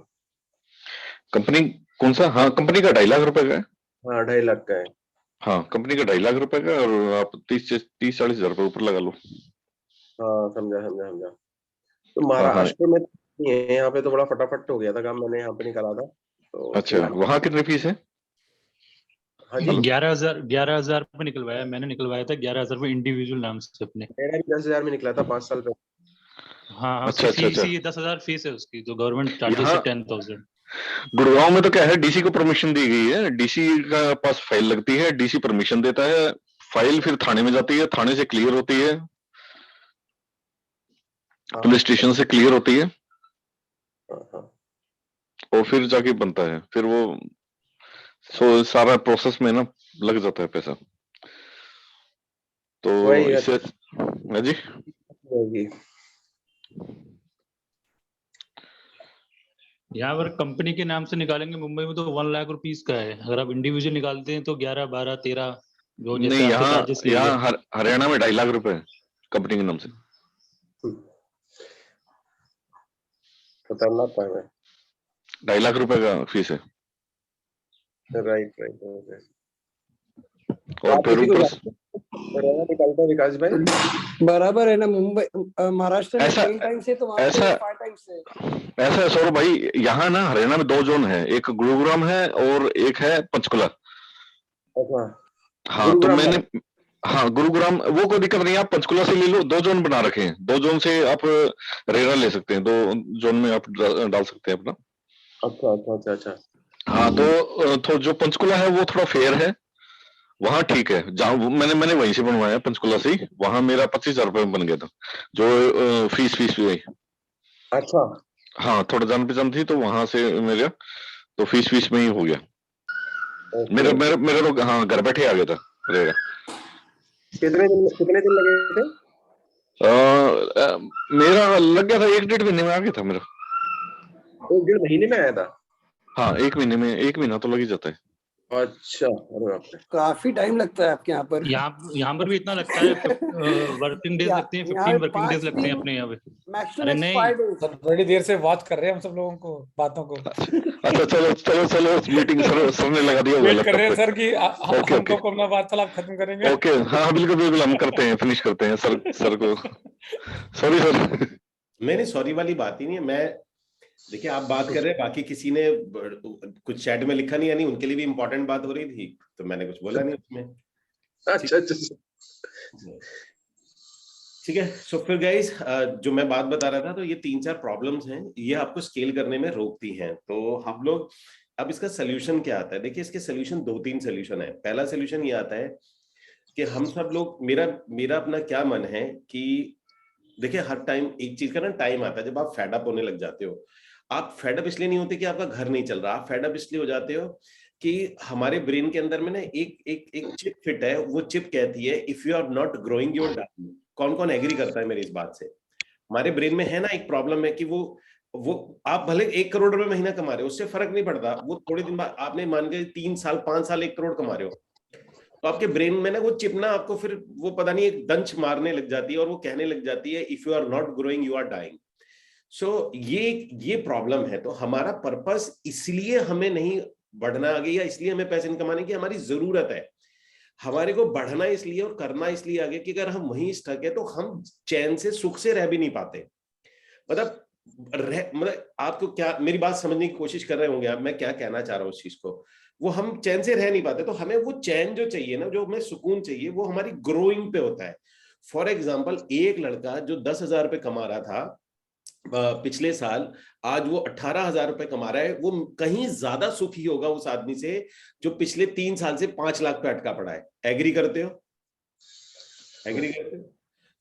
[SPEAKER 7] कंपनी कौन सा? हाँ, कंपनी का 2.5 लाख रुपए का है।
[SPEAKER 5] हाँ 2.5 लाख का है।
[SPEAKER 7] हाँ, कंपनी का 2.5 लाख रुपए का है, और आप 30-40 हजार रुपए ऊपर लगा लो।
[SPEAKER 5] हाँ समझा समझा समझा। तो
[SPEAKER 7] हाँ हाँ।
[SPEAKER 5] महाराष्ट्र में तो नहीं है, यहाँ पे तो बड़ा फटाफट हो गया था काम, मैंने यहाँ पे निकाला था तो
[SPEAKER 7] अच्छा, वहाँ कितनी फीस है?
[SPEAKER 5] हाँ जी।
[SPEAKER 3] 11,000 पे निकलवाया मैंने, निकलवाया था 11,000 पे इंडिविजुअल नाम से अपने।
[SPEAKER 5] मेरा भी 10,000 में निकला था 5 साल पहले।
[SPEAKER 3] हाँ, उसकी
[SPEAKER 7] अच्छा अच्छा
[SPEAKER 3] फीस
[SPEAKER 7] अच्छा।
[SPEAKER 3] ही 10,000 फीस है उसकी, जो गवर्नमेंट चार्जेस
[SPEAKER 7] यहाँ
[SPEAKER 3] है 10,000।
[SPEAKER 7] गुड़गांव में तो क्या है, डीसी को परमिशन दी गई है, डीसी का पास फाइल लगती है, डीसी परमिशन देता है, फाइल फिर थाने में जाती है, थाने से क्लियर होती है,
[SPEAKER 5] हाँ
[SPEAKER 7] पुलिस स्टेशन से क्लियर होती है,
[SPEAKER 5] हाँ हाँ।
[SPEAKER 7] और फिर जाके बनता है। फिर वो सारा प्रोसेस में ना लग जाता है पैसा। तो
[SPEAKER 5] वही
[SPEAKER 7] इससे हाँ जी।
[SPEAKER 5] होगी।
[SPEAKER 3] यहाँ पर कंपनी के नाम से निकालेंगे मुंबई में तो 1 लाख रुपीस का है। अगर आप इंडिविजुअल निकालते हैं तो 11, 12, 13, जो जैसे
[SPEAKER 7] नहीं,
[SPEAKER 3] आपके
[SPEAKER 7] यहाँ
[SPEAKER 3] चार्जेस लेंगे।
[SPEAKER 7] यहाँ हरियाणा में 2.5 लाख रुपए है कंपनी के नाम से।
[SPEAKER 5] खतरनाक काम है।
[SPEAKER 7] 2.5 लाख रुपए का फीस है।
[SPEAKER 5] Right right.
[SPEAKER 7] और फिर ऊपर
[SPEAKER 5] रेरा निकालता है विकास भाई।
[SPEAKER 8] बराबर है ना, मुंबई महाराष्ट्र में
[SPEAKER 7] ऐसा-
[SPEAKER 8] 3 टाइम से, तो वहाँ पे
[SPEAKER 7] ऐसा-
[SPEAKER 8] 5 टाइम से।
[SPEAKER 7] ऐसा है सौरभ भाई, यहाँ ना हरियाणा में 2 जोन है, एक गुरुग्राम है और एक है पंचकुला।
[SPEAKER 5] अच्छा,
[SPEAKER 7] हाँ तो
[SPEAKER 5] गुरुग्राम
[SPEAKER 7] मैंने, हाँ गुरुग्राम वो कोई दिक्कत नहीं, आप पंचकुला से ले लो, 2 जोन बना रखे हैं, 2 जोन से आप रेरा ले सकते हैं, 2 जोन में आप डाल सकते हैं अपना।
[SPEAKER 5] अच्छा अच्छा अच्छा अच्छा।
[SPEAKER 7] हाँ तो जो पंचकुला है वो थोड़ा फेयर है, वहाँ ठीक है, जहाँ मैंने वहीं से बनवाया पंचकुला से ही, वहाँ मेरा 25,000 रुपये में बन गया था, जो फीस भी हुई।
[SPEAKER 5] अच्छा,
[SPEAKER 7] हाँ थोड़ा जान पहचान थी तो वहां से मेरा तो फीस में ही हो गया।
[SPEAKER 5] ओके।
[SPEAKER 7] मेरा तो हाँ घर बैठे आ गया था रहेगा।
[SPEAKER 5] कितने दिन लगे थे?
[SPEAKER 7] मेरा लग गया था 1-1.5 महीने में आ गया था मेरा।
[SPEAKER 5] 1-1.5 महीने में आया था?
[SPEAKER 7] हाँ 1 महीना तो लग ही जाता है।
[SPEAKER 5] अच्छा, अरे बाप रे।
[SPEAKER 8] काफी टाइम लगता है आपके यहाँ पर।
[SPEAKER 3] यहाँ पर भी इतना लगता है, वर्किंग डेज लगते हैं, 15 वर्किंग डेज लगते हैं अपने यहाँ पे। अरे
[SPEAKER 8] मैक्सिमम
[SPEAKER 3] नहीं।
[SPEAKER 8] 5 डेज।
[SPEAKER 2] सर बड़ी देर से बात कर रहे हैं हम सब लोगों को, बातों को
[SPEAKER 7] अच्छा चलो मीटिंग सर ने लगा दिया
[SPEAKER 2] वेट कर रहे हैं
[SPEAKER 7] लैपटॉप
[SPEAKER 2] सर कि
[SPEAKER 7] ओके,
[SPEAKER 2] हम
[SPEAKER 7] ओके।
[SPEAKER 2] कब अपना वार्तालाप खत्म करेंगे।
[SPEAKER 7] ओके हाँ बिल्कुल हम करते हैं, फिनिश करते हैं सर को। Sorry sir.
[SPEAKER 1] नहीं सॉरी वाली बात ही नहीं है। मैं देखिए आप बात कर रहे हैं, बाकी किसी ने कुछ चैट में लिखा नहीं, यानी उनके लिए भी इंपॉर्टेंट बात हो रही थी, तो मैंने कुछ बोला नहीं उसमें।
[SPEAKER 5] अच्छा अच्छा।
[SPEAKER 1] ठीक है, सो फिर गाइस जो मैं बात बता रहा था, तो ये 3-4 प्रॉब्लम्स हैं, ये आपको स्केल करने में रोकती हैं। तो हम लोग अब इसका सोल्यूशन क्या आता है? देखिए इसके सोल्यूशन 2-3 सोल्यूशन है। पहला सोल्यूशन ये आता है कि हम सब लोग, मेरा अपना क्या मन है कि देखिए हर टाइम एक चीज का ना टाइम आता है जब आप फेड अप होने लग जाते हो। आप फेड अप इसलिए नहीं होते कि आपका घर नहीं चल रहा, आप फेड अप इसलिए हो जाते हो कि हमारे ब्रेन के अंदर में ना एक चिप फिट है, वो चिप कहती है if you are not growing your dying. कौन एग्री करता है मेरी इस बात से? हमारे ब्रेन में है ना एक प्रॉब्लम है कि वो आप भले 1 करोड़ रुपए महीना कमा रहे हो, उससे फर्क नहीं पड़ता, वो थोड़े दिन बाद आपने मान के 3 साल 5 साल 1 करोड़ कमा रहे हो, तो आपके ब्रेन में ना वो चिप ना आपको फिर वो पता नहीं एक दंश मारने लग जाती है और वो कहने लग जाती है if you are not growing you are dying. So ये प्रॉब्लम है। तो हमारा पर्पस इसलिए हमें नहीं बढ़ना आगे, या इसलिए हमें पैसे नहीं कमाने की हमारी जरूरत है, हमारे को बढ़ना इसलिए और करना इसलिए आगे कि अगर हम वहीं स्टक है तो हम चैन से सुख से रह भी नहीं पाते। मतलब आपको क्या मेरी बात समझने की कोशिश कर रहे होंगे आप, मैं क्या कहना चाह रहा हूँ उस चीज को, वो हम चैन से रह नहीं पाते। तो हमें वो चैन जो चाहिए ना, जो हमें सुकून चाहिए, वो हमारी ग्रोइंग पे होता है। फॉर एग्जाम्पल एक लड़का जो 10,000 रुपए कमा रहा था पिछले साल, आज वो 18,000 रुपए कमा रहा है, वो कहीं ज्यादा सुखी होगा उस आदमी से जो पिछले 3 साल से 5 लाख पे अटका पड़ा है। एग्री करते हो? एग्री करते हो?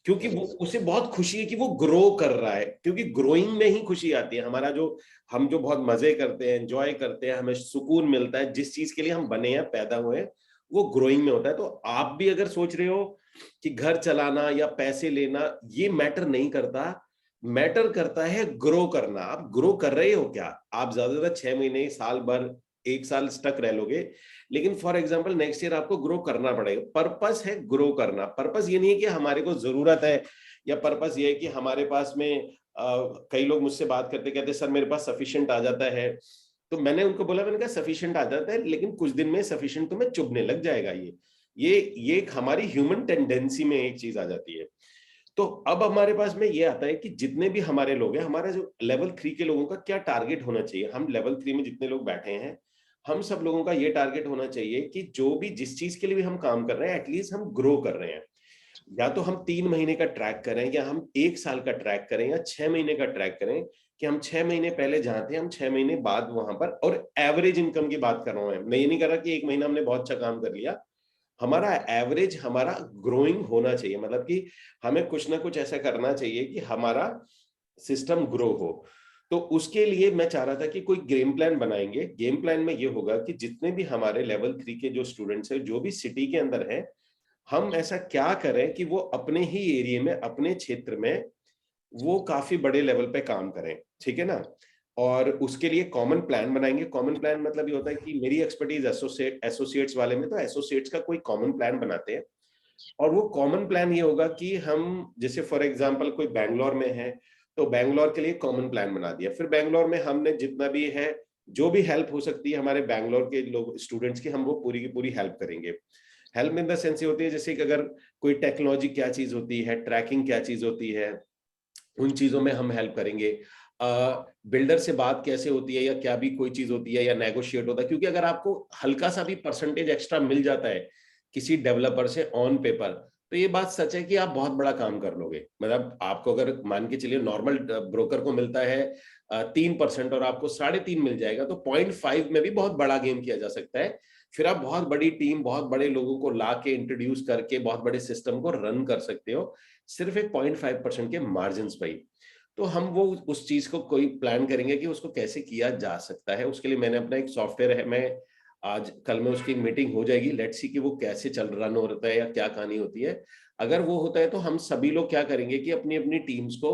[SPEAKER 1] क्योंकि वो उसे बहुत खुशी है कि वो ग्रो कर रहा है, क्योंकि ग्रोइंग में ही खुशी आती है। हमारा हम जो बहुत मजे करते हैं, एंजॉय करते हैं, हमें सुकून मिलता है, जिस चीज के लिए हम बने हैं, पैदा हुए हैं, वो ग्रोइंग में होता है। तो आप भी अगर सोच रहे हो कि घर चलाना या पैसे लेना ये मैटर नहीं करता, मैटर करता है ग्रो करना। आप ग्रो कर रहे हो क्या? आप ज्यादातर 6 महीने, साल भर, 1 साल स्टक रह लोगे, लेकिन फॉर एग्जांपल नेक्स्ट ईयर आपको ग्रो करना पड़ेगा। पर्पस है ग्रो करना। पर्पस ये नहीं है कि हमारे को जरूरत है, या पर्पस ये है कि हमारे पास में कई लोग मुझसे बात करते कहते सर मेरे पास सफिशिएंट आ जाता है, तो मैंने उनको बोला, मैंने कहा सफिशिएंट आ जाता है, लेकिन कुछ दिन में सफिशिएंट तुम्हें चुभने लग जाएगा। ये एक हमारी ह्यूमन टेंडेंसी में एक चीज आ जाती है। तो अब हमारे पास में ये आता है कि जितने भी हमारे लोग हैं, हमारा जो लेवल 3 के लोगों का क्या टारगेट होना चाहिए। हम लेवल 3 में जितने लोग बैठे हैं, हम सब लोगों का ये टारगेट होना चाहिए कि जो भी जिस चीज के लिए भी हम काम कर रहे हैं, एटलीस्ट हम ग्रो कर रहे हैं। या तो हम 3 महीने का ट्रैक करें, या हम 1 साल का ट्रैक करें, या 6 महीने का ट्रैक करें, कि हम 6 महीने पहले जहाँ थे हम 6 महीने बाद वहां पर। और एवरेज इनकम की बात कर रहा हूं मैं ये नहीं कर रहा कि 1 महीना हमने बहुत अच्छा काम कर लिया। हमारा एवरेज, हमारा ग्रोइंग होना चाहिए, मतलब कि हमें कुछ ना कुछ ऐसा करना चाहिए कि हमारा सिस्टम ग्रो हो। तो उसके लिए मैं चाह रहा था कि कोई गेम प्लान बनाएंगे। गेम प्लान में ये होगा कि जितने भी हमारे लेवल 3 के जो स्टूडेंट्स हैं, जो भी सिटी के अंदर हैं, हम ऐसा क्या करें कि वो अपने ही एरिया में, अपने क्षेत्र में वो काफी बड़े लेवल पे काम करें, ठीक है ना। और उसके लिए कॉमन प्लान बनाएंगे। कॉमन प्लान मतलब ये होता है कि मेरी एक्सपर्टीज एसोसिएट्स वाले में, तो एसोसिएट्स का कोई कॉमन प्लान बनाते हैं। और वो कॉमन प्लान ये होगा कि हम, जैसे फॉर एग्जांपल कोई बैंगलोर में है, तो बैंगलोर के लिए कॉमन प्लान बना दिया। फिर बैंगलोर में हमने जितना भी है, जो भी हेल्प हो सकती है हमारे बैंगलोर के लोग स्टूडेंट्स की, हम वो पूरी की पूरी हेल्प करेंगे। हेल्प इन द सेंस ये होती है जैसे कि अगर कोई टेक्नोलॉजी क्या चीज होती है, ट्रैकिंग क्या चीज होती है, उन चीजों में हम हेल्प करेंगे। बिल्डर से बात कैसे होती है या क्या भी कोई चीज होती है या नेगोशिएट होता है, क्योंकि अगर आपको हल्का सा भी परसेंटेज एक्स्ट्रा मिल जाता है किसी डेवलपर से ऑन पेपर, तो ये बात सच है कि आप बहुत बड़ा काम कर लोगे। मतलब आपको अगर मान के चलिए नॉर्मल ब्रोकर को मिलता है 3% और आपको 3.5 मिल जाएगा, तो 0.5 में भी बहुत बड़ा गेम किया जा सकता है। फिर आप बहुत बड़ी टीम, बहुत बड़े लोगों को ला के इंट्रोड्यूस करके बहुत बड़े सिस्टम को रन कर सकते हो सिर्फ एक 0.5% के मार्जिन पे ही। तो हम वो उस चीज को कोई प्लान करेंगे कि उसको कैसे किया जा सकता है। उसके लिए मैंने अपना एक सॉफ्टवेयर है, मैं आज कल में उसकी मीटिंग हो जाएगी, लेट्स सी कि वो कैसे चल रन होता है या क्या कहानी होती है। अगर वो होता है तो हम सभी लोग क्या करेंगे कि अपनी अपनी टीम्स को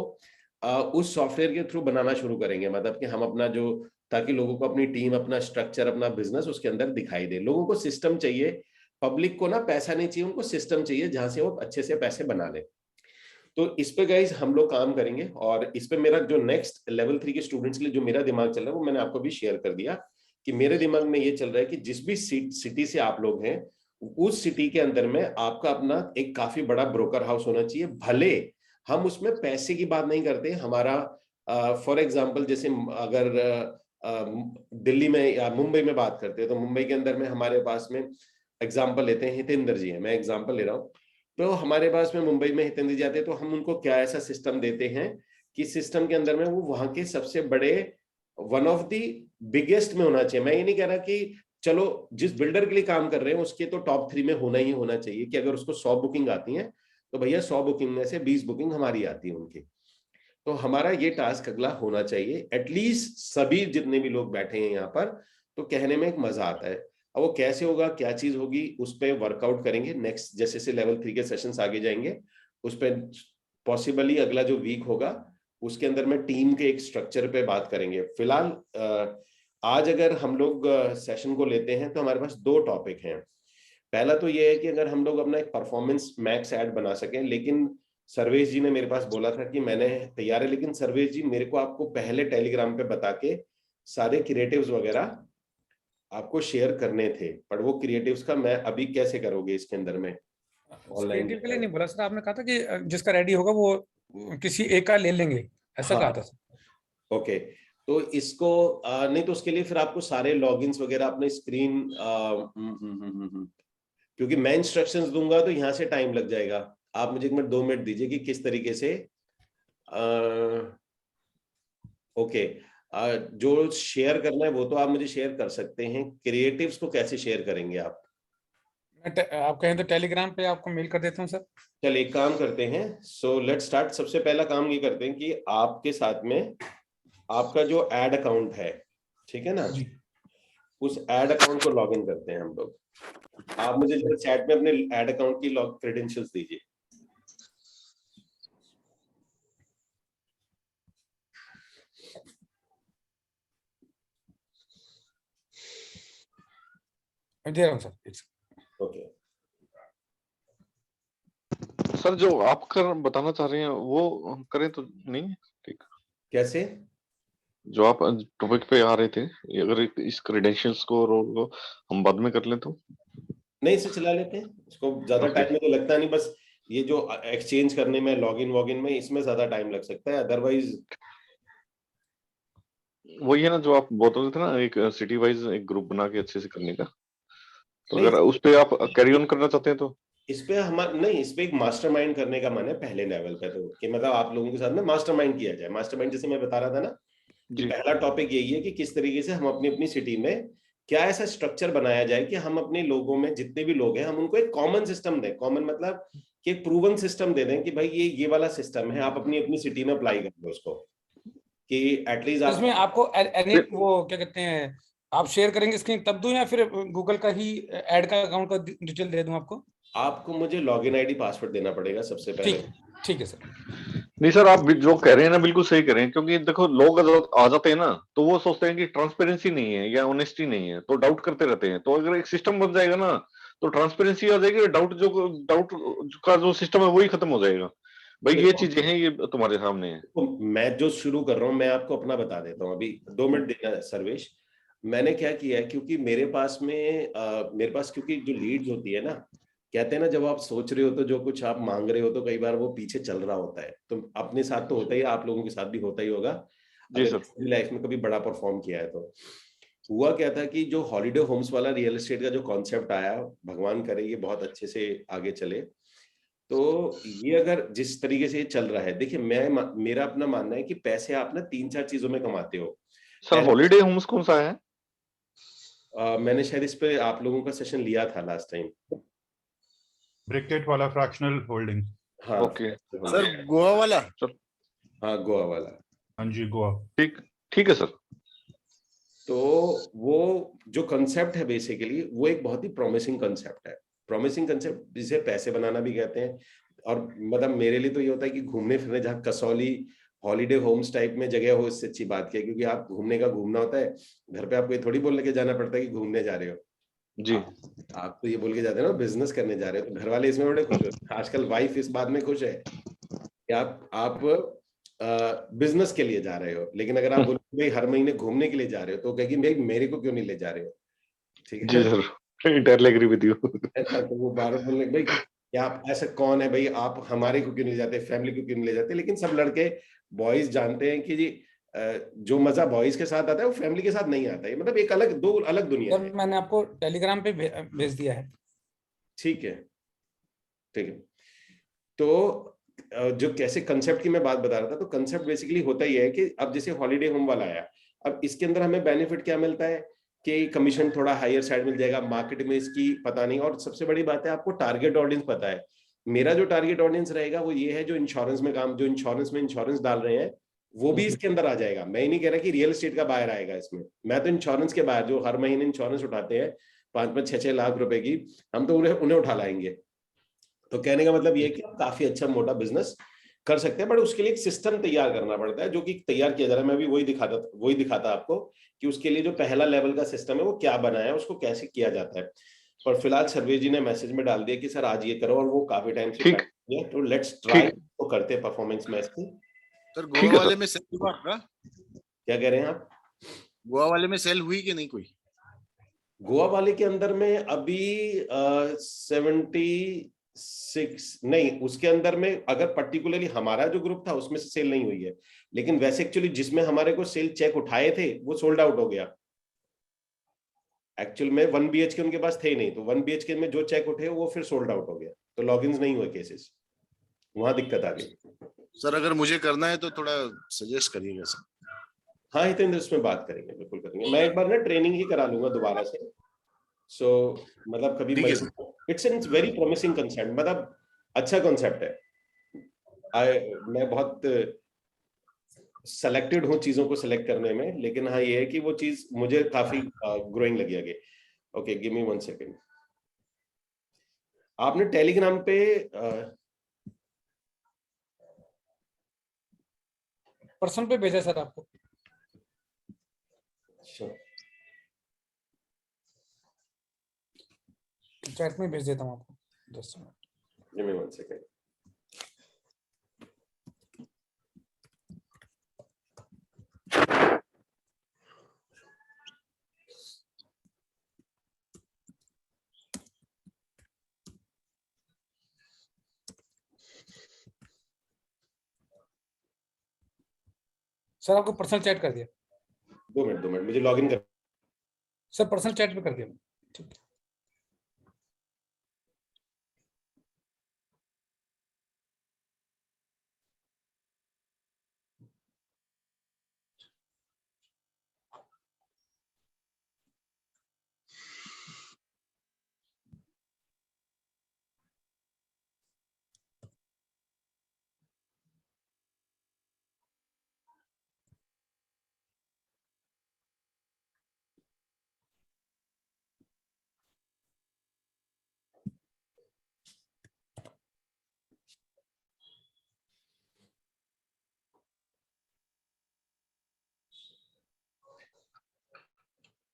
[SPEAKER 1] उस सॉफ्टवेयर के थ्रू बनाना शुरू करेंगे। मतलब कि हम अपना जो, ताकि लोगों को अपनी टीम, अपना स्ट्रक्चर, अपना बिजनेस उसके अंदर दिखाई दे। लोगों को सिस्टम चाहिए, पब्लिक को ना पैसा नहीं चाहिए, उनको सिस्टम चाहिए जहां से वो अच्छे से पैसे बना ले। तो इस पे गाइज हम लोग काम करेंगे, और इस पे मेरा जो नेक्स्ट लेवल 3 के स्टूडेंट्स के लिए जो मेरा दिमाग चल रहा है वो मैंने आपको भी शेयर कर दिया कि मेरे दिमाग में ये चल रहा है कि जिस भी सिटी से आप लोग हैं, उस सिटी के अंदर में आपका अपना एक काफी बड़ा ब्रोकर हाउस होना चाहिए। भले हम उसमें पैसे की बात नहीं करते, हमारा फॉर एग्जांपल जैसे अगर दिल्ली में या मुंबई में बात करते हैं, तो मुंबई के अंदर में हमारे पास में एग्जांपल लेते हैं, हितेंद्र जी है, मैं एग्जांपल ले रहा हूँ। तो हमारे पास में मुंबई में हितेंद्र जी आते हैं, तो हम उनको क्या ऐसा सिस्टम देते हैं कि सिस्टम के अंदर में वो वहां के सबसे बड़े, वन ऑफ द बिगेस्ट में होना चाहिए। मैं ये नहीं कह रहा कि चलो जिस बिल्डर के लिए काम कर रहे हैं उसके तो टॉप 3 में होना ही होना चाहिए, कि अगर उसको 100 बुकिंग आती है तो भैया 100 बुकिंग में से 20 बुकिंग हमारी आती है उनकी। तो हमारा ये टास्क अगला होना चाहिए, एटलीस्ट सभी जितने भी लोग बैठे हैं यहाँ पर, तो कहने में एक मजा आता है। अब वो कैसे होगा, क्या चीज होगी, उस पर वर्कआउट करेंगे। नेक्स्ट जैसे से लेवल 3 के सेशंस आगे जाएंगे, उस पर पॉसिबली अगला जो वीक होगा उसके अंदर में टीम के एक स्ट्रक्चर पे बात करेंगे। फिलहाल आज अगर हम लोग सेशन को लेते हैं तो हमारे पास 2 टॉपिक हैं। पहला तो ये है कि अगर हम लोग अपना एक परफॉर्मेंस मैक्स ऐड बना सकें, लेकिन सर्वेश जी ने मेरे पास बोला था कि मैंने तैयार है, लेकिन सर्वेश जी मेरे को आपको पहले टेलीग्राम पे बता के सारे क्रिएटिव्स वगैरह आपको शेयर करने थे, पर वो क्रिएटिव्स का मैं अभी कैसे करोगे इसके अंदर में ऑनलाइन?
[SPEAKER 2] क्रिएटिव के लिए नहीं बोला सर, आपने कहा था कि जिसका रेडी होगा वो किसी एक का ले लेंगे, ऐसा कहा था सर।
[SPEAKER 1] ओके, तो इसको नहीं तो उसके लिए फिर आपको सारे लॉगिन्स वगैरह अपने स्क्रीन, क्योंकि मैं इंस्ट्रक्शंस दूंगा तो यहाँ से टाइम लग जाएगा। आप मुझे 2 मिनट दीजिए कि किस तरीके से ओके जो शेयर करना है वो तो आप मुझे शेयर कर सकते हैं, क्रिएटिव्स को कैसे शेयर करेंगे आप?
[SPEAKER 2] आप कहें तो टेलीग्राम पे आपको मेल कर देता हूँ सर।
[SPEAKER 1] चल एक काम करते हैं, सो लेट्स स्टार्ट। सबसे पहला काम ये करते हैं कि आपके साथ में आपका जो एड अकाउंट है, ठीक है ना, उस एड अकाउंट को लॉग इन करते हैं हम लोग। आप मुझे चैट में अपने एड अकाउंट की लॉग क्रेडेंशियल्स दीजिए।
[SPEAKER 2] दे रहा हूँ सर।
[SPEAKER 1] ओके
[SPEAKER 7] सर जो आप कर बताना चाह रहे हैं वो करें तो नहीं है? ठीक,
[SPEAKER 1] कैसे
[SPEAKER 7] जो आप टॉपिक पे आ रहे थे, अगर इस क्रेडेंशियल्स को रोल को हम बाद में कर लें तो
[SPEAKER 1] नहीं, इसे चला लेते हैं, इसको ज्यादा टाइम मुझे लगता नहीं, बस ये जो एक्सचेंज करने में, लॉगिन वॉगिन में, इसमें ज्यादा टाइम लग सकता है, अदरवाइज
[SPEAKER 7] वही है ना जो आप बोल रहे थे ना, एक सिटी वाइज एक ग्रुप बना के अच्छे से करने का। तो
[SPEAKER 1] नहीं,
[SPEAKER 7] अगर उस पे आप कैरी ऑन करना चाहते हैं तो
[SPEAKER 1] इस पे हमारा नहीं, इस पे एक मास्टरमाइंड करने का मन है पहले लेवल पे, तो कि मतलब आप लोगों के साथ में मास्टरमाइंड किया जाए। मास्टरमाइंड जैसे मैं बता रहा था ना कि पहला टॉपिक यही है कि किस तरीके से हम अपनी अपनी सिटी में क्या ऐसा स्ट्रक्चर बनाया जाए कि हम अपने लोगों में जितने भी लोग हैं हम उनको एक कॉमन सिस्टम दें। कॉमन मतलब कि एक प्रूवन सिस्टम दे दें कि भाई ये वाला सिस्टम है, आप अपनी अपनी सिटी में अप्लाई कर दो उसको, कि एटलीस्ट
[SPEAKER 2] इसमें आपको वो क्या कहते हैं, आप शेयर करेंगे स्क्रीन तब दूं या फिर गूगल का ही ऐड का अकाउंट का डिटेल दे दूं आपको?
[SPEAKER 1] आपको मुझे लॉगिन आईडी पासवर्ड देना पड़ेगा सबसे पहले।
[SPEAKER 2] ठीक है सर।
[SPEAKER 7] नहीं सर, आप जो कह रहे हैं ना बिल्कुल सही कह रहे हैं, क्योंकि देखो लोग आ जाते हैं ना तो वो सोचते हैं कि ट्रांसपेरेंसी नहीं है या ऑनेस्टी नहीं है, तो डाउट करते रहते हैं। तो अगर एक सिस्टम बन जाएगा ना तो ट्रांसपेरेंसी आ जाएगी, डाउट का जो सिस्टम है वही खत्म हो जाएगा। भाई ये चीजें हैं, ये तुम्हारे सामने है।
[SPEAKER 1] तो मैं जो शुरू कर रहा हूँ मैं आपको अपना बता देता हूँ, अभी 2 मिनट देना सर्वेश। मैंने क्या किया है, क्योंकि मेरे पास क्योंकि जो लीड्स होती है ना, कहते हैं ना, जब आप सोच रहे हो तो जो कुछ आप मांग रहे हो तो कई बार वो पीछे चल रहा होता है। तो अपने साथ तो होता ही, आप लोगों के साथ भी होता ही होगा,
[SPEAKER 7] जी
[SPEAKER 1] अगर
[SPEAKER 7] सर।
[SPEAKER 1] लाइफ में कभी बड़ा परफॉर्म किया है तो। हुआ क्या था कि जो हॉलीडे होम्स वाला रियल एस्टेट का जो कॉन्सेप्ट आया, भगवान करे ये बहुत अच्छे से आगे चले। तो ये अगर जिस तरीके से ये चल रहा है, देखिए मेरा अपना मानना है कि पैसे आप ना 3-4 चीजों में कमाते हो।
[SPEAKER 7] सर हॉलीडे होम्स कौन सा है?
[SPEAKER 1] मैंने शायद इस पे आप लोगों का सेशन लिया था लास्ट टाइम।
[SPEAKER 9] ब्रिकेट वाला फ्रैक्शनल होल्डिंग।
[SPEAKER 1] हाँ
[SPEAKER 7] ओके
[SPEAKER 10] सर गोवा वाला।
[SPEAKER 1] हाँ, गोवा वाला।
[SPEAKER 9] हाँ जी, गोवा।
[SPEAKER 7] ठीक है सर।
[SPEAKER 1] तो वो जो कंसेप्ट है बेसिकली, वो एक बहुत ही प्रॉमिसिंग कंसेप्ट है। प्रॉमिसिंग कंसेप्ट जिसे पैसे बनाना भी कहते हैं। और मतलब मेरे लिए तो ये होता है कि घूमने फिरने, जहाँ कसौली हॉलीडे होम्स टाइप में जगह हो, इससे अच्छी बात क्या है, क्योंकि आप घूमने का घूमना होता है। घर पे आपको ये थोड़ी बोल के जाना पड़ता है कि घूमने जा रहे हो
[SPEAKER 7] जी।
[SPEAKER 1] आप तो ये बोल के जाते हैं ना बिजनेस करने जा रहे हो, तो घर वाले इसमें बड़े खुश होते हैं। आजकल वाइफ इस बात में खुश है कि आप बिजनेस के लिए जा रहे हो। लेकिन अगर आप बोलो भाई हर महीने घूमने के लिए जा रहे हो, तो कहेगी भाई मेरे को क्यों नहीं ले जा रहे हो, ठीक
[SPEAKER 7] जी
[SPEAKER 1] है।
[SPEAKER 7] Sir, entirely agree with you.
[SPEAKER 1] तो वो बार बार बोलने भाई क्या आप ऐसा कौन है भाई, आप हमारे को क्यों नहीं जाते, फैमिली को क्यों नहीं ले जाते। लेकिन सब लड़के बॉयज जानते हैं कि जी जो मजा बॉयज के साथ आता है वो फैमिली के साथ नहीं आता है। मतलब एक अलग, दो अलग दुनिया
[SPEAKER 2] सर
[SPEAKER 1] है।
[SPEAKER 2] मैंने आपको टेलीग्राम पे भेज दिया है।
[SPEAKER 1] ठीक है, ठीक है। तो जो कैसे कंसेप्ट की मैं बात बता रहा था, तो कंसेप्ट बेसिकली होता ही है कि अब जैसे हॉलीडे होम वाला आया, अब इसके अंदर हमें बेनिफिट क्या मिलता है कि कमीशन थोड़ा हायर साइड मिल जाएगा, मार्केट में इसकी पता नहीं। और सबसे बड़ी बात है, आपको टारगेट ऑडियंस पता है। मेरा जो टारगेट ऑडियंस रहेगा वो ये है, जो इंश्योरेंस में काम, जो इंश्योरेंस में इंश्योरेंस डाल रहे हैं, वो भी इसके अंदर आ जाएगा। मैं ही नहीं कह रहा कि रियल एस्टेट का बायर आएगा इसमें। मैं तो इंश्योरेंस के बायर, जो हर महीने इंश्योरेंस उठाते हैं 5-5, 6-6 लाख रुपए की, हम तो उन्हें उठा लाएंगे। तो कहने का मतलब ये है कि आप काफी अच्छा मोटा बिजनेस कर सकते हैं, बट उसके लिए एक सिस्टम तैयार करना पड़ता है, जो कि तैयार किया जा रहा है। मैं भी वही दिखाता आपको कि उसके लिए जो पहला लेवल का सिस्टम है वो क्या बना है, उसको कैसे किया जाता है। पर फिलहाल सर्वे जी ने मैसेज में डाल दिया कि सर आज ये करो, और वो काफी टाइम से
[SPEAKER 7] ठीक।
[SPEAKER 1] है, तो लेट्स ट्राई तो करते हैं परफॉर्मेंस मैच की।
[SPEAKER 10] सर गोवा वाले में सेल हुआ आपका?
[SPEAKER 1] क्या कह रहे हैं आप?
[SPEAKER 10] गोवा वाले में सेल हुई कि नहीं कोई?
[SPEAKER 1] गोवा वाले के अंदर में अभी 76 नहीं, उसके अंदर में अगर पर्टिकुलरली हमारा जो ग्रुप था उसमें से सेल नहीं हुई है। लेकिन वैसे एक्चुअली जिसमें हमारे को सेल चेक उठाए थे वो सोल्ड आउट हो गया। एक्चुअल में 1 BHK उनके पास थे नहीं, तो 1 BHK में जो चेक उठे वो फिर सोल्ड आउट हो गया, तो लॉगिन्स नहीं हुए केसेस, वहां दिक्कत आ गई।
[SPEAKER 10] सर अगर मुझे करना है तो थोड़ा सजेस्ट करिएगा सर।
[SPEAKER 1] हाँ हितेंद्र, इसमें बात करेंगे, बिल्कुल करेंगे। मैं एक बार ना ट्रेनिंग ही करा लूंगा दोबारा से। सो मतलब कभी इट्स वेरी प्रॉमिसिंग कंसेप्ट, मतलब अच्छा कंसेप्ट है। मैं बहुत सेलेक्टेड हूँ चीजों को सेलेक्ट करने में, लेकिन हाँ ये है कि वो चीज मुझे काफी ग्रोइंग लगी आगे। Okay, give me 1 second. आपने टेलीग्राम पे
[SPEAKER 2] पर्सन पे भेजा सर आपको। चैट में भेज देता हूँ आपको, just
[SPEAKER 1] give me 1 second.
[SPEAKER 2] Sir आपको पर्सनल चैट कर दिया।
[SPEAKER 1] 2 मिनट मुझे लॉगिन कर।
[SPEAKER 2] सर पर्सनल चैट पे कर दिया। ठीक है।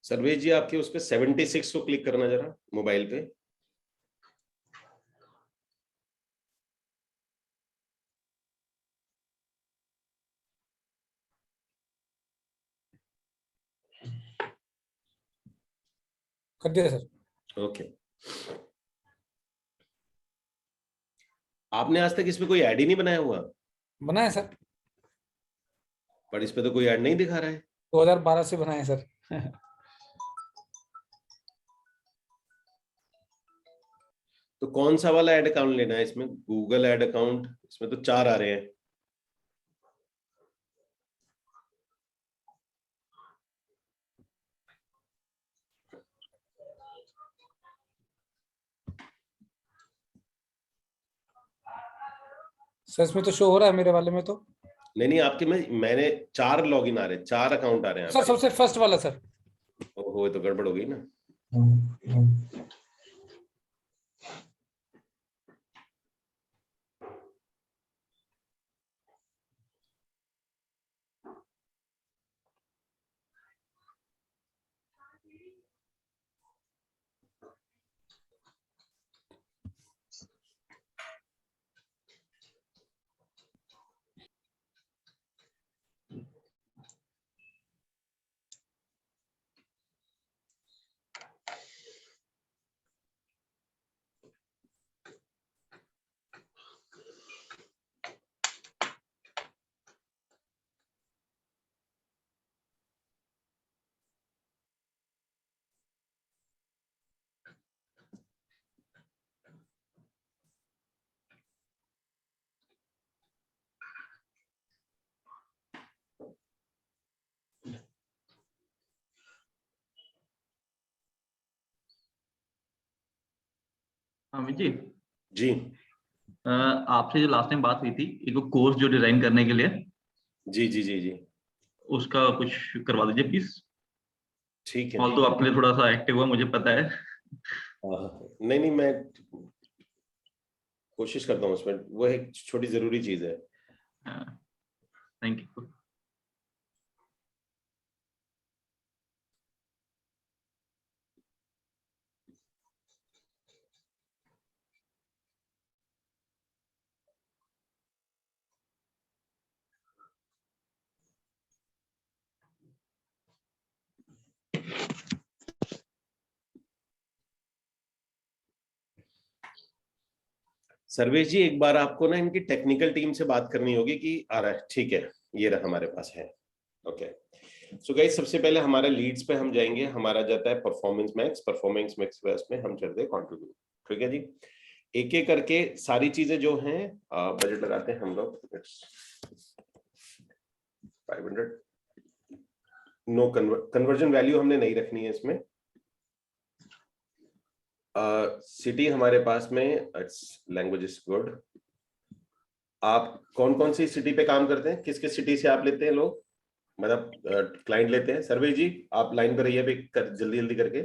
[SPEAKER 1] सर्वेश जी आपके उस पे 76 को क्लिक करना जरा मोबाइल पे।
[SPEAKER 2] कर दिया सर।
[SPEAKER 1] ओके, आपने आज तक इसमें कोई ऐड ही नहीं बनाया हुआ?
[SPEAKER 2] बनाए सर,
[SPEAKER 1] पर इस पे तो कोई ऐड नहीं दिखा रहा है।
[SPEAKER 2] 2012 से बनाए सर।
[SPEAKER 1] तो कौन सा वाला ऐड अकाउंट लेना है इसमें? गूगल ऐड अकाउंट, इसमें तो 4 आ रहे हैं।
[SPEAKER 2] सर इसमें तो शो हो रहा है मेरे वाले में तो।
[SPEAKER 1] नहीं आपके में मैंने 4 लॉगिन आ रहे हैं, 4 अकाउंट आ रहे हैं
[SPEAKER 2] सर सबसे फर्स्ट वाला सर।
[SPEAKER 1] ओहो, ये तो गड़बड़ हो गई ना।
[SPEAKER 4] अमित जी,
[SPEAKER 1] जी
[SPEAKER 4] आपसे जो लास्ट टाइम बात हुई थी एक कोर्स जो डिजाइन करने के लिए,
[SPEAKER 1] जी जी जी जी,
[SPEAKER 4] उसका कुछ करवा दीजिए प्लीज।
[SPEAKER 1] ठीक है।
[SPEAKER 4] ऑल तो आपके लिए थोड़ा सा एक्टिव हुआ मुझे पता है।
[SPEAKER 1] नहीं मैं कोशिश करता हूँ उसमें, वो एक छोटी जरूरी चीज है।
[SPEAKER 4] Thank you.
[SPEAKER 1] सर्वेश जी, एक बार आपको ना इनकी टेक्निकल टीम से बात करनी होगी कि आ रहा है। ठीक है, ये रहा हमारे पास है। ओके सो गाइस, सबसे पहले हमारे लीड्स पे हम जाएंगे। हमारा जाता है परफॉर्मेंस मैक्स। परफॉर्मेंस मैक्स में हम चलते हैं कंट्रीब्यूट। ठीक है जी, एक एक करके सारी चीजें जो हैं बजट लगाते हैं हम लोग। 500 नो कन्वर्जन वैल्यू हमने नहीं रखनी है इसमें। सिटी हमारे पास में लैंग्वेज इज गुड। आप कौन कौन सी सिटी पे काम करते हैं? किस किस सिटी से आप लेते हैं लोग, मतलब क्लाइंट लेते हैं? सर्वे जी आप लाइन पर रहिए अभी, जल्दी जल्दी करके।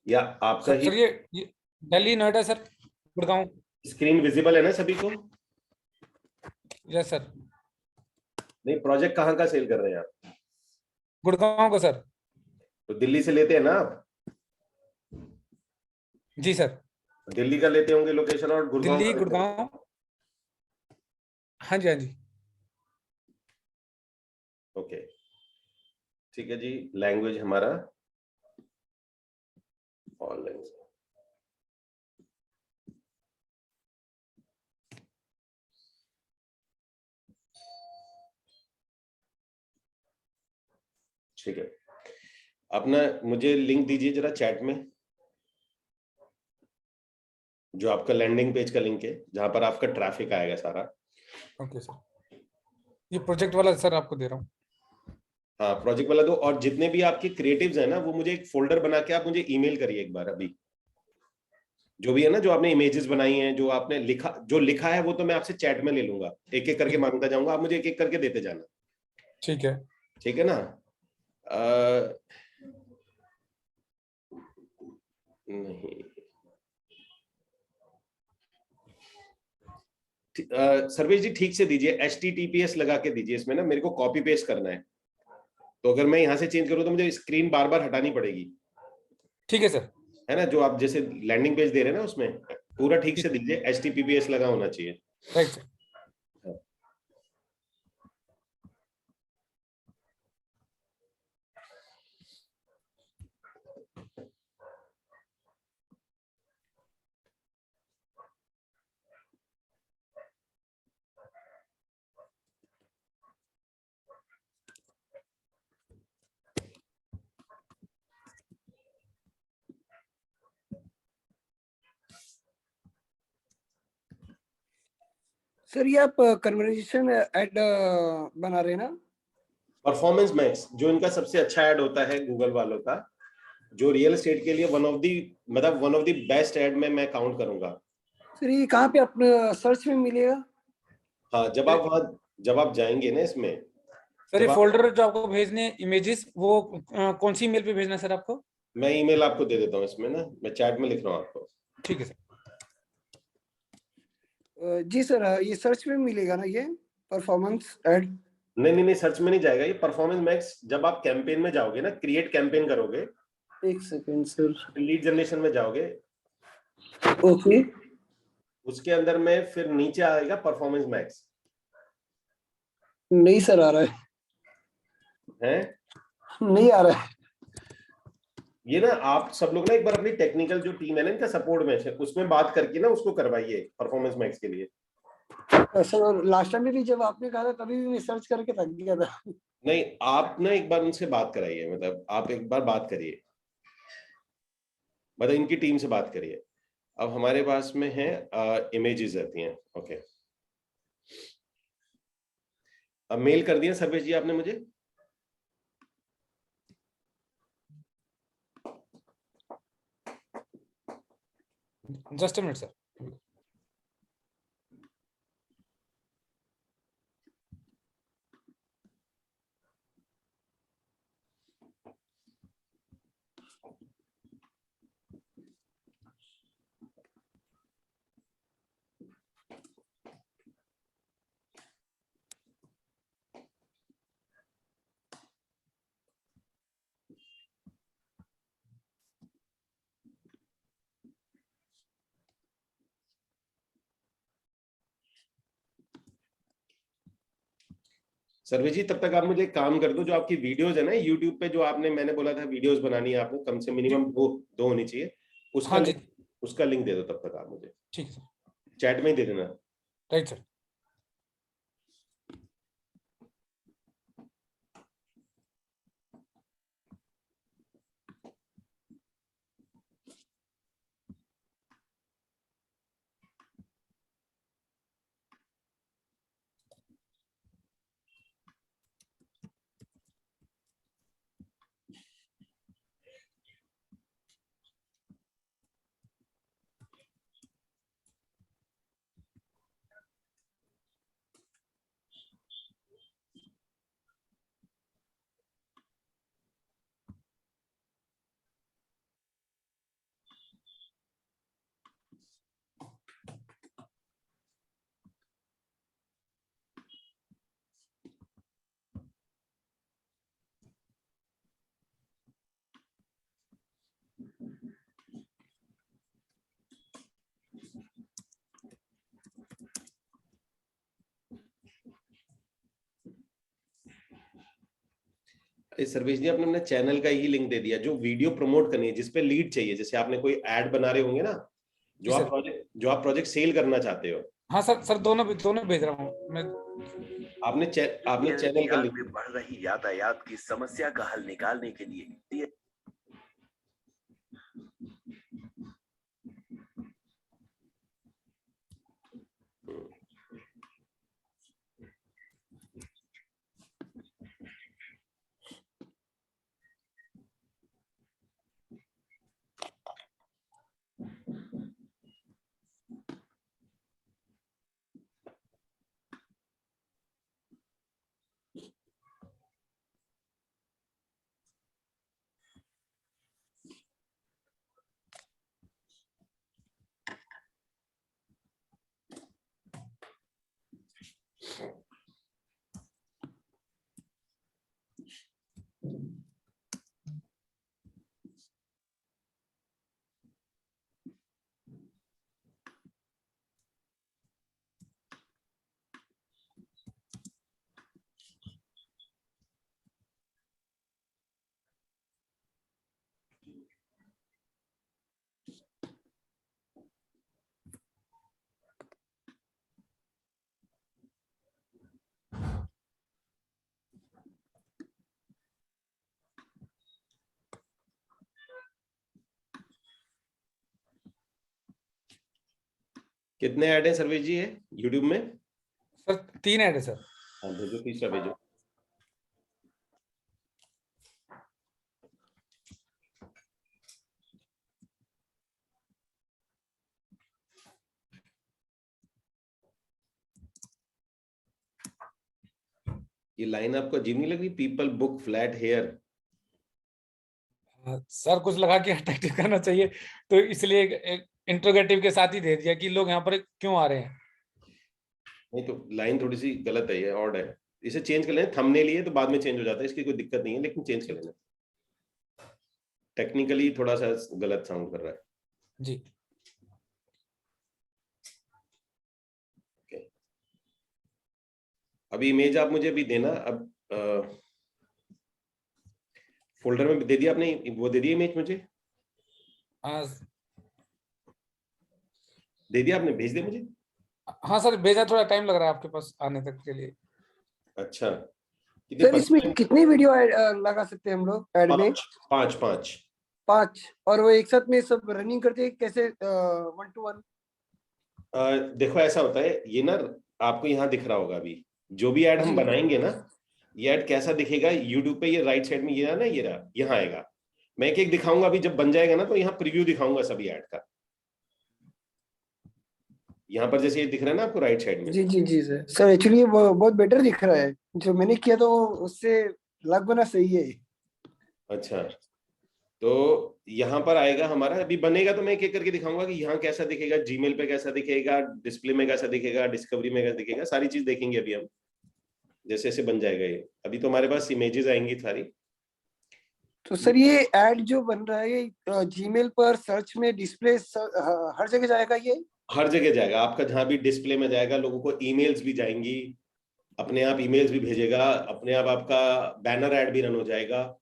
[SPEAKER 1] या आपका
[SPEAKER 2] सर,
[SPEAKER 1] ही
[SPEAKER 2] ये Delhi, Noida sir, Gurgaon.
[SPEAKER 1] Screen visible है ना सभी को?
[SPEAKER 2] Yes sir.
[SPEAKER 1] नहीं, प्रोजेक्ट कहाँ का सेल कर रहे हैं आप?
[SPEAKER 2] गुड़गांव को सर।
[SPEAKER 1] तो दिल्ली से लेते हैं ना आप?
[SPEAKER 2] जी सर।
[SPEAKER 1] दिल्ली का लेते होंगे लोकेशन, और गुड़गांव
[SPEAKER 2] दिल्ली,
[SPEAKER 1] का लेते होंगे।
[SPEAKER 2] गुड़गांव। हाँ जी, हाँ जी।
[SPEAKER 1] ओके ठीक है जी। लैंग्वेज हमारा ऑनलाइन। ठीक है, अपना मुझे लिंक दीजिए जरा चैट में, जो आपका लैंडिंग पेज का लिंक है, जहां पर आपका ट्रैफिक आएगा सारा।
[SPEAKER 2] ओके सर, ये प्रोजेक्ट वाला सर आपको दे रहा हूँ।
[SPEAKER 1] हाँ, प्रोजेक्ट वाला दो। और जितने भी आपके क्रिएटिव्स हैं ना, वो मुझे एक फोल्डर बना के आप मुझे ईमेल करिए एक बार अभी। जो भी है ना, जो आपने इमेजेस बनाई हैं, जो आपने लिखा, जो लिखा है वो तो मैं आपसे चैट में ले लूंगा, एक एक करके मांगता जाऊंगा, आप मुझे एक एक करके देते जाना।
[SPEAKER 2] ठीक है।
[SPEAKER 1] ठीक है ना? नहीं सर्वेश जी, ठीक से दीजिए, HTTPS लगा के दीजिए इसमें ना, मेरे को कॉपी पेस्ट करना है। तो अगर मैं यहाँ से चेंज करूँ तो मुझे स्क्रीन बार बार हटानी पड़ेगी।
[SPEAKER 2] ठीक है सर।
[SPEAKER 1] है ना? जो आप जैसे लैंडिंग पेज दे रहे हैं ना, उसमें पूरा ठीक से दीजिए, HTTPS लगा होना चाहिए।
[SPEAKER 2] Right sir.
[SPEAKER 8] सर ये आप कन्वर्जेशन ऐड बना रहे हैं ना?
[SPEAKER 1] परफॉर्मेंस मैक्स जो इनका सबसे अच्छा ऐड होता है गूगल वालों का, जो रियल एस्टेट के लिए one of the best add में मैं काउंट करूंगा।
[SPEAKER 8] सर ये कहाँ पे अपने सर्च में मिलेगा?
[SPEAKER 1] हाँ, जब आप जाएंगे ना इसमें,
[SPEAKER 2] सर ये फोल्डर जो आपको भेजने इमेजेस, वो कौन सी ईमेल पे भेजना है सर आपको?
[SPEAKER 1] मैं ईमेल आपको दे देता हूँ इसमें ना, मैं चैट में लिख रहा हूँ आपको।
[SPEAKER 2] ठीक है सर।
[SPEAKER 8] जी सर, ये सर्च में मिलेगा ना ये परफॉर्मेंस ऐड?
[SPEAKER 1] नहीं, सर्च में नहीं जाएगा ये। परफॉर्मेंस मैक्स जब आप कैंपेन में जाओगे ना, क्रिएट कैंपेन करोगे,
[SPEAKER 8] एक सेकंड सर,
[SPEAKER 1] लीड जनरेशन में जाओगे,
[SPEAKER 8] ओके,
[SPEAKER 1] उसके अंदर में फिर नीचे आएगा परफॉर्मेंस मैक्स।
[SPEAKER 8] नहीं सर आ रहा है, नहीं आ रहा है।
[SPEAKER 1] ये ना आप सब लोग ना एक बार अपनी टेक्निकल जो टीम है ना इनका सपोर्ट में, उसमें बात करके ना उसको करवाइए परफॉर्मेंस मैक्स के लिए।
[SPEAKER 8] सर लास्ट टाइम भी जब आपने कहा था तभी भी मैं सर्च करके थक गया था।
[SPEAKER 1] नहीं, आप ना एक बार उनसे बात कराइए, मतलब आप एक बार बात करिए, मतलब इनकी टीम से बात करिए। अब हमारे पास में है इमेजेस रहती हैं। ओके, अब मेल कर दिया सर्वेश जी आपने मुझे?
[SPEAKER 2] Just a minute sir.
[SPEAKER 1] Sarvesh ji तब तक आप मुझे एक काम कर दो, जो आपकी वीडियोस है ना यूट्यूब पे, जो आपने मैंने बोला था वीडियोस बनानी है आपको, कम से मिनिमम दो होनी चाहिए,
[SPEAKER 2] हाँ जी,
[SPEAKER 1] उसका लिंक दे दो तब तक आप मुझे,
[SPEAKER 2] ठीक है सर,
[SPEAKER 1] चैट में ही दे देना।
[SPEAKER 2] Right sir.
[SPEAKER 1] सर्वेश जी आपने अपने चैनल का ही लिंक दे दिया, जो वीडियो प्रमोट करनी है, जिसपे लीड चाहिए, जैसे आपने कोई ऐड बना रहे होंगे ना, जो आप प्रोजेक्ट सेल करना चाहते हो।
[SPEAKER 2] हाँ सर, दोनों भेज रहा हूँ मैं।
[SPEAKER 1] आपने चैनल का लिंक।
[SPEAKER 11] बढ़ रही यातायात की समस्या का हल निकालने के लिए
[SPEAKER 1] कितने ऐड हैं सर्वेश जी है यूट्यूब में?
[SPEAKER 2] सर 3 ऐड है सर।
[SPEAKER 1] हाँ भेजो, तीसरा भेजो। ये लाइन आपको अजीब नहीं लग रही? People book flat here.
[SPEAKER 2] Sir कुछ लगा के अट्रैक्टिव करना चाहिए, तो इसलिए एक इंट्रोगेटिव के साथ ही दे दिया कि लोग यहाँ पर क्यों आ रहे हैं।
[SPEAKER 1] नहीं तो लाइन थोड़ी सी गलत है, ये ऑड है, इसे चेंज कर लेना। थंबनेल लिए तो बाद में चेंज हो जाता है, इसकी कोई दिक्कत नहीं है, लेकिन चेंज कर लेना। टेक्निकली थोड़ा सा गलत साउंड कर रहा है
[SPEAKER 2] जी।
[SPEAKER 1] अभी इमेज आप मुझे अभी देना। अब फोल्डर में दे दिया आपने, वो दे दिया इमेज मुझे? दे दिया आपने? भेज दिया मुझे?
[SPEAKER 2] हाँ सर भेजा, थोड़ा टाइम लग रहा है आपके पास आने तक के लिए।
[SPEAKER 1] अच्छा
[SPEAKER 8] सर इसमें कितनी वीडियो लगा सकते हैं हम लोग ऐड में?
[SPEAKER 1] पांच।
[SPEAKER 8] और वो एक साथ में सब रनिंग करते हैं कैसे 1 to 1?
[SPEAKER 1] देखो ऐसा होता है, ये ना आपको यहाँ दिख रहा होगा, अभी जो भी ऐड हम बनाएंगे ना, ये ऐड कैसा दिखेगा यूट्यूब पे, ये राइट साइड में ये ना, ये रहा, यहाँ आएगा। मैं एक एक दिखाऊंगा, अभी जब बन जाएगा ना तो यहाँ प्रीव्यू दिखाऊंगा सभी ऐड का। यहाँ पर जैसे ये दिख रहा है ना आपको राइट साइड में।
[SPEAKER 8] जी जी जी सर। सर एक्चुअली ये बहुत बेटर दिख रहा है, जो मैंने किया तो उससे लगभग सही है।
[SPEAKER 1] अच्छा तो यहाँ पर आएगा हमारा, अभी बनेगा तो मैं एक एक करके दिखाऊंगा कि यहाँ कैसा दिखेगा, जीमेल पे कैसा दिखेगा, डिस्प्ले में कैसा दिखेगा, डिस्कवरी में कैसा दिखेगा, सारी चीज देखेंगे अभी हम जैसे जैसे बन जाएगा ये। अभी तो हमारे पास इमेजेस आएंगी सारी।
[SPEAKER 8] तो सर ये ऐड जो बन रहा है जीमेल पर सर्च में डिस्प्ले हर जगह जाएगा? ये
[SPEAKER 1] हर जगह जाएगा आपका, जहां भी डिस्प्ले में जाएगा, लोगों को ईमेल्स भी जाएंगी, अपने आप ईमेल्स भी भेजेगा, अपने आप आपका बैनर ऐड भी रन हो जाएगा,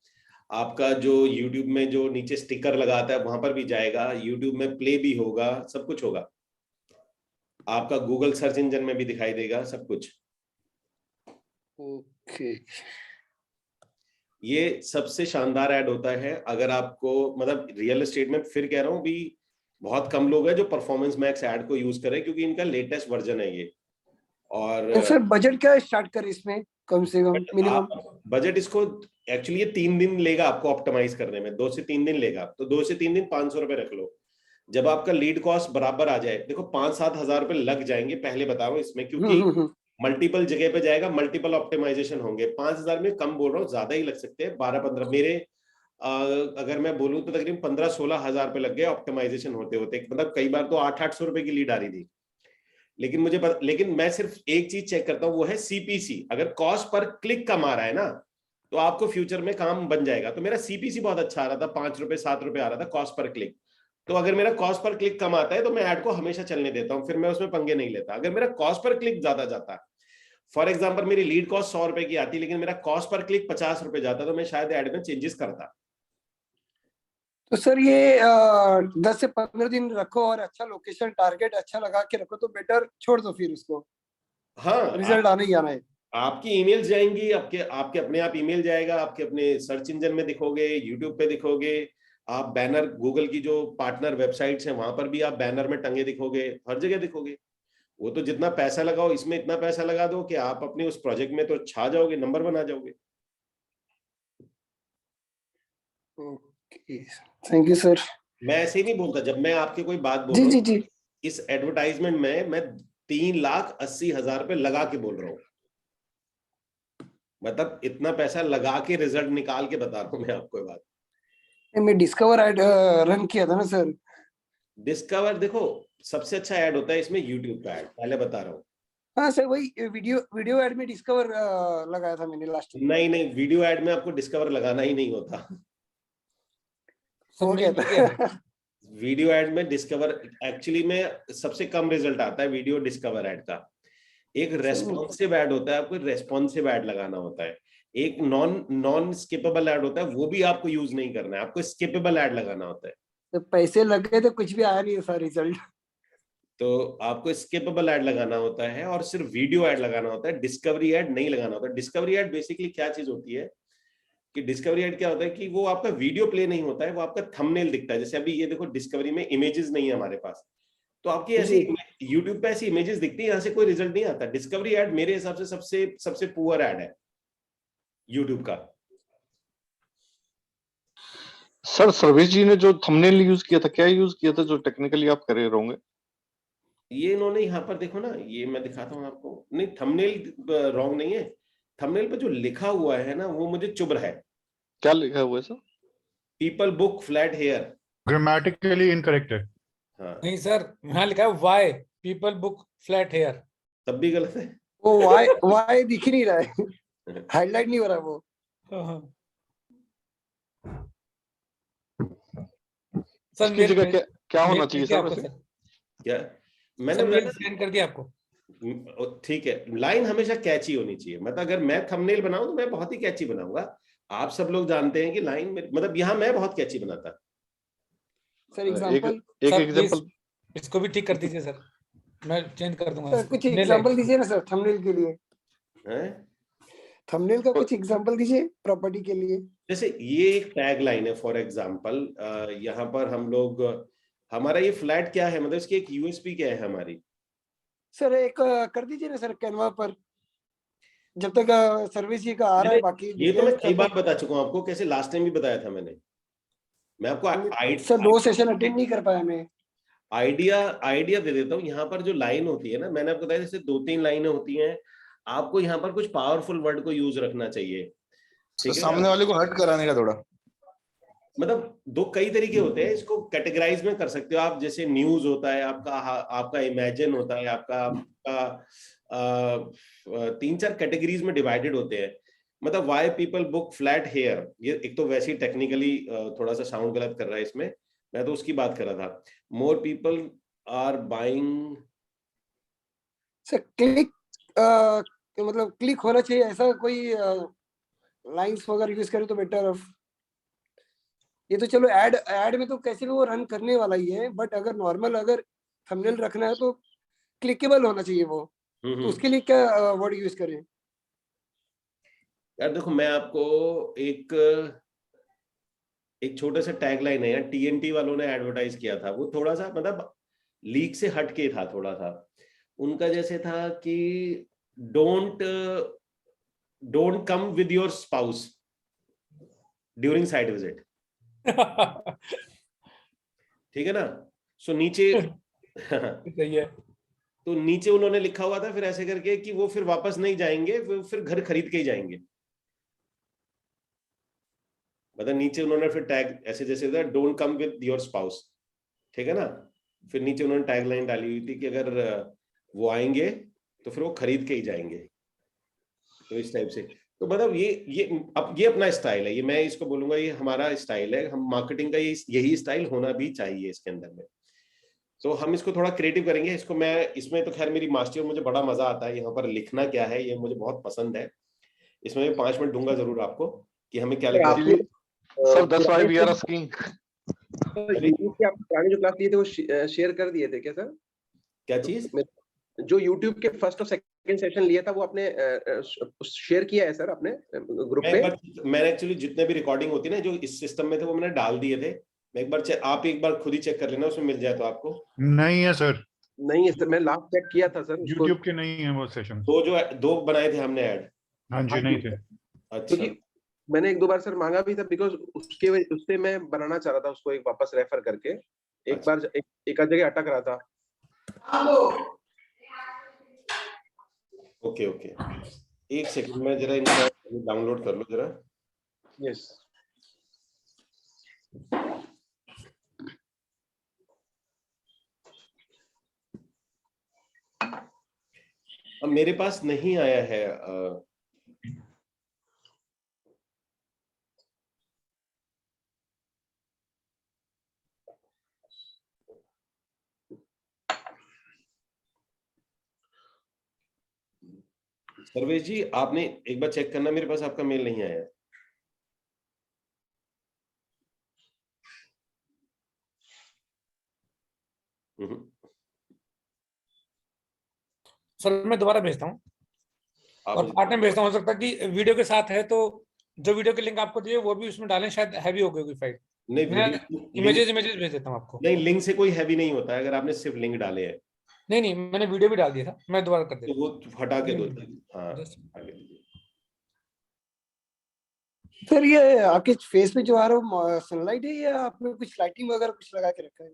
[SPEAKER 1] आपका जो YouTube में जो नीचे स्टिकर लगाता है वहां पर भी जाएगा, YouTube में प्ले भी होगा, सब कुछ होगा, आपका गूगल सर्च इंजन में भी दिखाई देगा सब कुछ।
[SPEAKER 8] ओके।
[SPEAKER 1] ये सबसे शानदार ऐड होता है अगर आपको, मतलब रियल एस्टेट में फिर कह रहा हूँ भी बहुत कम लोग हैं जो परफॉर्मेंस मैक्स ऐड को यूज करें, क्योंकि इनका लेटेस्ट वर्जन है ये। और
[SPEAKER 8] सर बजट क्या स्टार्ट कर इसमें कम से कम मिनिमम?
[SPEAKER 1] बजट इसको एक्चुअली ये 3 दिन लेगा आपको ऑप्टिमाइज करने में, 2 से 3 दिन लेगा, तो 2 से 3 दिन 500 रुपए रख लो। जब आपका लीड कॉस्ट बराबर आ जाए, देखो 5-7 हजार रुपए लग जाएंगे पहले बता रहा हूँ इसमें, क्योंकि मल्टीपल जगह पे जाएगा, मल्टीपल ऑप्टिमाइजेशन होंगे। 5000 में कम बोल रहा हूँ, ज्यादा ही लग सकते हैं, 12-15 मेरे अगर मैं बोलूँ तो तकरीबन 15-16 हजार रुपए लग गए ऑप्टिमाइजेशन होते होते, मतलब कई बार तो 800-800 रुपए की लीड आ रही थी। लेकिन मैं सिर्फ एक चीज चेक करता हूँ, वो है सीपीसी। अगर कॉस्ट पर क्लिक कम आ रहा है ना, तो आपको फ्यूचर में काम बन जाएगा। तो मेरा सीपीसी बहुत अच्छा आ रहा था, 5 रुपए 7 रुपए आ रहा था कॉस्ट पर क्लिक। तो अगर मेरा कॉस्ट पर क्लिक कम आता है तो मैं ऐड को हमेशा चलने देता हूँ, फिर मैं उसमें पंगे नहीं लेता। अगर मेरा कॉस्ट पर क्लिक ज्यादा जाता है, फॉर एग्जाम्पल मेरी लीड कॉस्ट 100 रुपए की आती, लेकिन मेरा कॉस्ट पर क्लिक 50 रुपए जाता, तो मैं शायद ऐड में चेंजेस करता।
[SPEAKER 8] तो सर ये 10 से 15 दिन रखो और अच्छा लोकेशन टारगेट अच्छा लगा के रखो, तो बेटर छोड़ दो फिर उसको।
[SPEAKER 1] हाँ
[SPEAKER 8] रिजल्ट आने ही आना है।
[SPEAKER 1] आपकी ईमेल्स जाएंगी, आपके अपने आप ईमेल जाएगा, आपके अपने सर्च इंजन में दिखोगे, यूट्यूब पे दिखोगे, आप बैनर गूगल की जो पार्टनर वेबसाइट्स हैं वहां पर भी आप बैनर में टंगे दिखोगे, हर जगह दिखोगे। वो तो जितना पैसा लगाओ, इसमें इतना पैसा लगा दो कि आप अपने उस प्रोजेक्ट में तो छा जाओगे, नंबर बना जाओगे।
[SPEAKER 8] Okay thank you sir.
[SPEAKER 1] मैं ऐसे ही नहीं बोलता, जब मैं आपके कोई बात बोल
[SPEAKER 8] जी
[SPEAKER 1] रहा
[SPEAKER 8] जी
[SPEAKER 1] हूँ,
[SPEAKER 8] जी।
[SPEAKER 1] इस एडवर्टाइजमेंट में मैं 3,80,000 रुपए लगा के बोल रहा हूँ, मतलब इतना पैसा लगा के रिजल्ट निकाल के बता रहा हूँ मैं आपको बात।
[SPEAKER 8] मैं डिस्कवर ऐड रन किया था ना सर।
[SPEAKER 1] डिस्कवर देखो सबसे अच्छा ऐड होता है इसमें यूट्यूब का ऐड, पहले बता रहा हूँ।
[SPEAKER 8] हाँ सर वही वीडियो ऐड में डिस्कवर लगाया था मैंने लास्ट में।
[SPEAKER 1] नहीं वीडियो ऐड में आपको डिस्कवर लगाना ही नहीं होता।
[SPEAKER 8] हो गया था।
[SPEAKER 1] वीडियो ऐड में डिस्कवर एक्चुअली में सबसे कम रिजल्ट आता है वीडियो डिस्कवर ऐड का। एक रेस्पॉन्सिव ऐड होता है, आपको रेस्पॉन्सिव ऐड लगाना होता है। एक नॉन स्किपेबल ऐड होता है, वो भी आपको यूज नहीं करना है, आपको स्किपेबल ऐड लगाना होता है।
[SPEAKER 8] तो पैसे लग गए तो कुछ भी आया नहीं सर रिजल्ट।
[SPEAKER 1] तो आपको स्किपेबल ऐड लगाना होता है और सिर्फ वीडियो ऐड लगाना होता है, डिस्कवरी ऐड नहीं लगाना होता। डिस्कवरी ऐड बेसिकली क्या चीज होती है कि डिस्कवरी ऐड क्या होता है कि वो आपका वीडियो प्ले नहीं होता है, वो आपका थंबनेल दिखता है। जैसे अभी ये देखो डिस्कवरी में इमेजेस नहीं है हमारे पास, तो आपकी ऐसी यूट्यूब पे ऐसी इमेजेस दिखती है, यहाँ से कोई रिजल्ट नहीं आता। डिस्कवरी एड मेरे हिसाब से सबसे पुअर एड है यूट्यूब का।
[SPEAKER 7] सर सर्वेश जी ने जो थंबनेल यूज किया था, क्या यूज किया था जो टेक्निकली आप कर रहे होंगे?
[SPEAKER 1] ये इन्होंने यहाँ पर देखो ना, ये मैं दिखाता हूँ आपको। नहीं, थंबनेल रॉन्ग नहीं है, थंबनेल पे जो लिखा हुआ है ना वो मुझे चुभ रहा है।
[SPEAKER 7] क्या लिखा हुआ है sir?
[SPEAKER 1] People book flat here.
[SPEAKER 9] Grammatically incorrect है।
[SPEAKER 1] हाँ
[SPEAKER 2] नहीं सर, यहाँ लिखा है why people book flat here.
[SPEAKER 1] तब भी गलत है।
[SPEAKER 8] वो वाई दिख ही नहीं रहा है, हाईलाइट नहीं हो रहा वो।
[SPEAKER 2] सर
[SPEAKER 7] इसकी जगह क्या होना
[SPEAKER 2] मेल
[SPEAKER 7] चाहिए
[SPEAKER 2] किया
[SPEAKER 7] सर
[SPEAKER 2] आपको
[SPEAKER 7] वैसे?
[SPEAKER 2] सर?
[SPEAKER 1] क्या मैंने
[SPEAKER 2] सर,
[SPEAKER 1] बोला
[SPEAKER 2] मेल सेंड कर दिया आपको।
[SPEAKER 1] ठीक है, लाइन हमेशा कैची होनी चाहिए। मतलब अगर मैं थंबनेल बनाऊं तो मैं बहुत ही कैची बनाऊंगा। आप सब लोग जानते हैं कि लाइन में, मतलब यहाँ मैं बहुत कैची बनाता।
[SPEAKER 8] सर एग्जांपल,
[SPEAKER 7] एक एग्जांपल
[SPEAKER 2] इसको भी ठीक कर दीजिए सर, मैं चेंज कर दूंगा।
[SPEAKER 8] सर कुछ एग्जांपल दीजिए ना सर थंबनेल के लिए।
[SPEAKER 1] हैं?
[SPEAKER 8] थंबनेल का कुछ एग्जांपल दीजिए प्रॉपर्टी के लिए।
[SPEAKER 1] जैसे ये एक टैग लाइन है फॉर एग्जांपल, यहाँ पर हम लोग, हमारा ये फ्लैट क्या है, मतलब इसकी एक यूएसपी क्या है हमारी?
[SPEAKER 8] सर एक कर दीजिए ना सर कैनवा पर, जब तक सर्विस जी का आ रहा है। बाकी
[SPEAKER 1] ये तो मैं कई बार बता चुका हूँ आपको, कैसे लास्ट टाइम भी बताया था मैंने। मैं आपको
[SPEAKER 8] सर 2 सेशन अटेंड नहीं कर पाया मैं।
[SPEAKER 1] आइडिया दे देता हूँ। यहाँ पर जो लाइन होती है ना, मैंने आपको बताया जैसे 2-3 लाइनें होती हैं, आपको यहाँ पर कुछ पावरफुल वर्ड को यूज रखना चाहिए। ठीक है,
[SPEAKER 10] सामने वाले को हर्ट कराने का थोड़ा,
[SPEAKER 1] मतलब कई तरीके होते हैं, इसको कैटेगराइज में कर सकते हो आप। जैसे न्यूज होता है आपका इमेजिन होता है आपका 3-4 कैटेगरीज में डिवाइडेड होते हैं। मतलब why people book flat here, ये एक तो वैसे ही टेक्निकली थोड़ा सा साउंड गलत कर रहा है इसमें, मैं तो उसकी बात कर रहा था। More people are buying.
[SPEAKER 8] Sir click मतलब क्लिक होना चाहिए, ऐसा कोई लाइंस वगैरह यूज करें तो बेटर ऑफ। ये तो चलो ऐड में तो कैसे भी वो रन करने वाला ही है, बट अगर नॉर्मल अगर थंबनेल रखना है तो क्लिकेबल होना चाहिए वो। तो उसके लिए क्या वर्ड यूज करें?
[SPEAKER 1] यार देखो, मैं आपको एक छोटा सा टैगलाइन है यार, टीएनटी वालों ने एडवर्टाइज किया था, वो थोड़ा सा मतलब लीक से हटके था थोड़ा सा। उनका जैसे था कि don't come with your spouse during site visit. ठीक है ना? सो नीचे
[SPEAKER 2] सही है।
[SPEAKER 1] तो नीचे उन्होंने लिखा हुआ था फिर ऐसे करके कि वो फिर वापस नहीं जाएंगे, फिर घर खरीद के ही जाएंगे। मतलब नीचे उन्होंने फिर टैग ऐसे जैसे था, don't come with your spouse. ठीक है ना? फिर नीचे उन्होंने टैग लाइन डाली हुई थी कि अगर वो आएंगे तो फिर वो खरीद के ही जाएंगे। तो इस टाइप से, तो मतलब ये अपना स्टाइल है। ये मैं इसको बोलूंगा ये हमारा स्टाइल है। हम मार्केटिंग का यही स्टाइल होना भी चाहिए इसके अंदर में। तो हम इसको थोड़ा क्रिएटिव करेंगे। इसमें तो खैर मेरी मास्टर, मुझे बड़ा मजा आता है यहाँ पर लिखना क्या है, ये मुझे बहुत पसंद है। इसमें मैं 5 मिनट दूंगा जरूर आपको कि हमें क्या लगता है।
[SPEAKER 7] Sir that's why we are asking.
[SPEAKER 5] YouTube के आप पुराने जो क्लास लिए थे वो शेयर कर दिए थे क्या सर?
[SPEAKER 1] क्या चीज?
[SPEAKER 5] जो यूट्यूब के फर्स्ट और सेकंड सेशन लिया था वो आपने शेयर किया है सर अपने ग्रुप पे?
[SPEAKER 1] मैंने एक्चुअली जितने भी रिकॉर्डिंग होती है ना जो इस सिस्टम में थे वो मैंने डाल दिए थे। आप एक बार खुद ही चेक कर लेना, उसमें मिल जाए तो आपको।
[SPEAKER 9] नहीं है सर,
[SPEAKER 5] नहीं है सर, मैं लास्ट चेक किया था सर।
[SPEAKER 9] यूट्यूब के नहीं है वो सेशन।
[SPEAKER 1] दो बनाए थे हमने ऐड।
[SPEAKER 9] हाँ जी, नहीं थे।
[SPEAKER 1] अच्छा,
[SPEAKER 5] क्योंकि मैंने 1-2 बार सर मांगा भी था, बिकॉज उससे मैं बनाना चाह रहा था उसको एक वापस रेफर करके। एक बार एक आध जगह अटक रहा था।
[SPEAKER 1] ओके एक सेकंड में जरा इनका डाउनलोड कर लो जरा।
[SPEAKER 5] यस।
[SPEAKER 1] अब मेरे पास नहीं आया है सर्वेश जी, आपने एक बार चेक करना, मेरे पास आपका मेल नहीं आया।
[SPEAKER 2] सर मैं दोबारा भेजता हूँ और पार्ट में भेजता हूँ। हो सकता है कि वीडियो के साथ है तो जो वीडियो के लिंक आपको दिए वो भी उसमें डालें, शायद हैवी हो गई फाइल।
[SPEAKER 1] नहीं
[SPEAKER 2] मैं
[SPEAKER 1] वीडियो
[SPEAKER 2] इमेजेस भेज देता हूँ आपको।
[SPEAKER 1] नहीं, लिंक से कोई हैवी नहीं होता है अगर आपने सिर्फ लिंक डाले हैं
[SPEAKER 2] नहीं मैंने वीडियो भी डाल दिया था, मैं दोबारा कर
[SPEAKER 1] तो
[SPEAKER 2] देता
[SPEAKER 1] वो हटा के दो। हाँ
[SPEAKER 2] Just-
[SPEAKER 1] हटा के दीजिए।
[SPEAKER 8] सर ये आपके फेस पे जो आ रहा है सनलाइट है या आपने कुछ लाइटिंग वगैरह कुछ लगा के रखा है?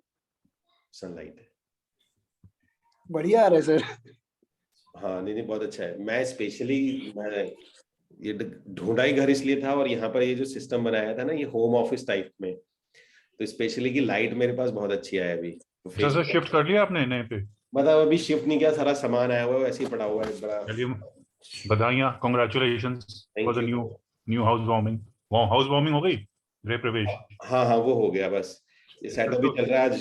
[SPEAKER 1] सनलाइट है।
[SPEAKER 8] बढ़िया आ रहा है सर।
[SPEAKER 1] हाँ नहीं बहुत अच्छा है। मैं स्पेशली मैं ये ढूंढा ही घर इसलिए था, और यहाँ पर ये जो सिस्टम बनाया था ना ये होम ऑफिस टाइप में, तो स्पेशली की लाइट मेरे पास बहुत अच्छी है अभी। तो
[SPEAKER 9] सर शिफ्ट कर लिया आपने नए पे?
[SPEAKER 1] मतलब अभी शिफ्ट नहीं किया, सारा सामान आया हुआ है वैसे ही पड़ा हुआ है बड़ा।
[SPEAKER 9] चलिए बधाइयाँ, congratulations for the
[SPEAKER 1] Thank you.
[SPEAKER 9] New house warming. House warming हो गई, गृह प्रवेश?
[SPEAKER 1] हाँ वो हो गया, बस ये सेटअप भी चल रहा है आज।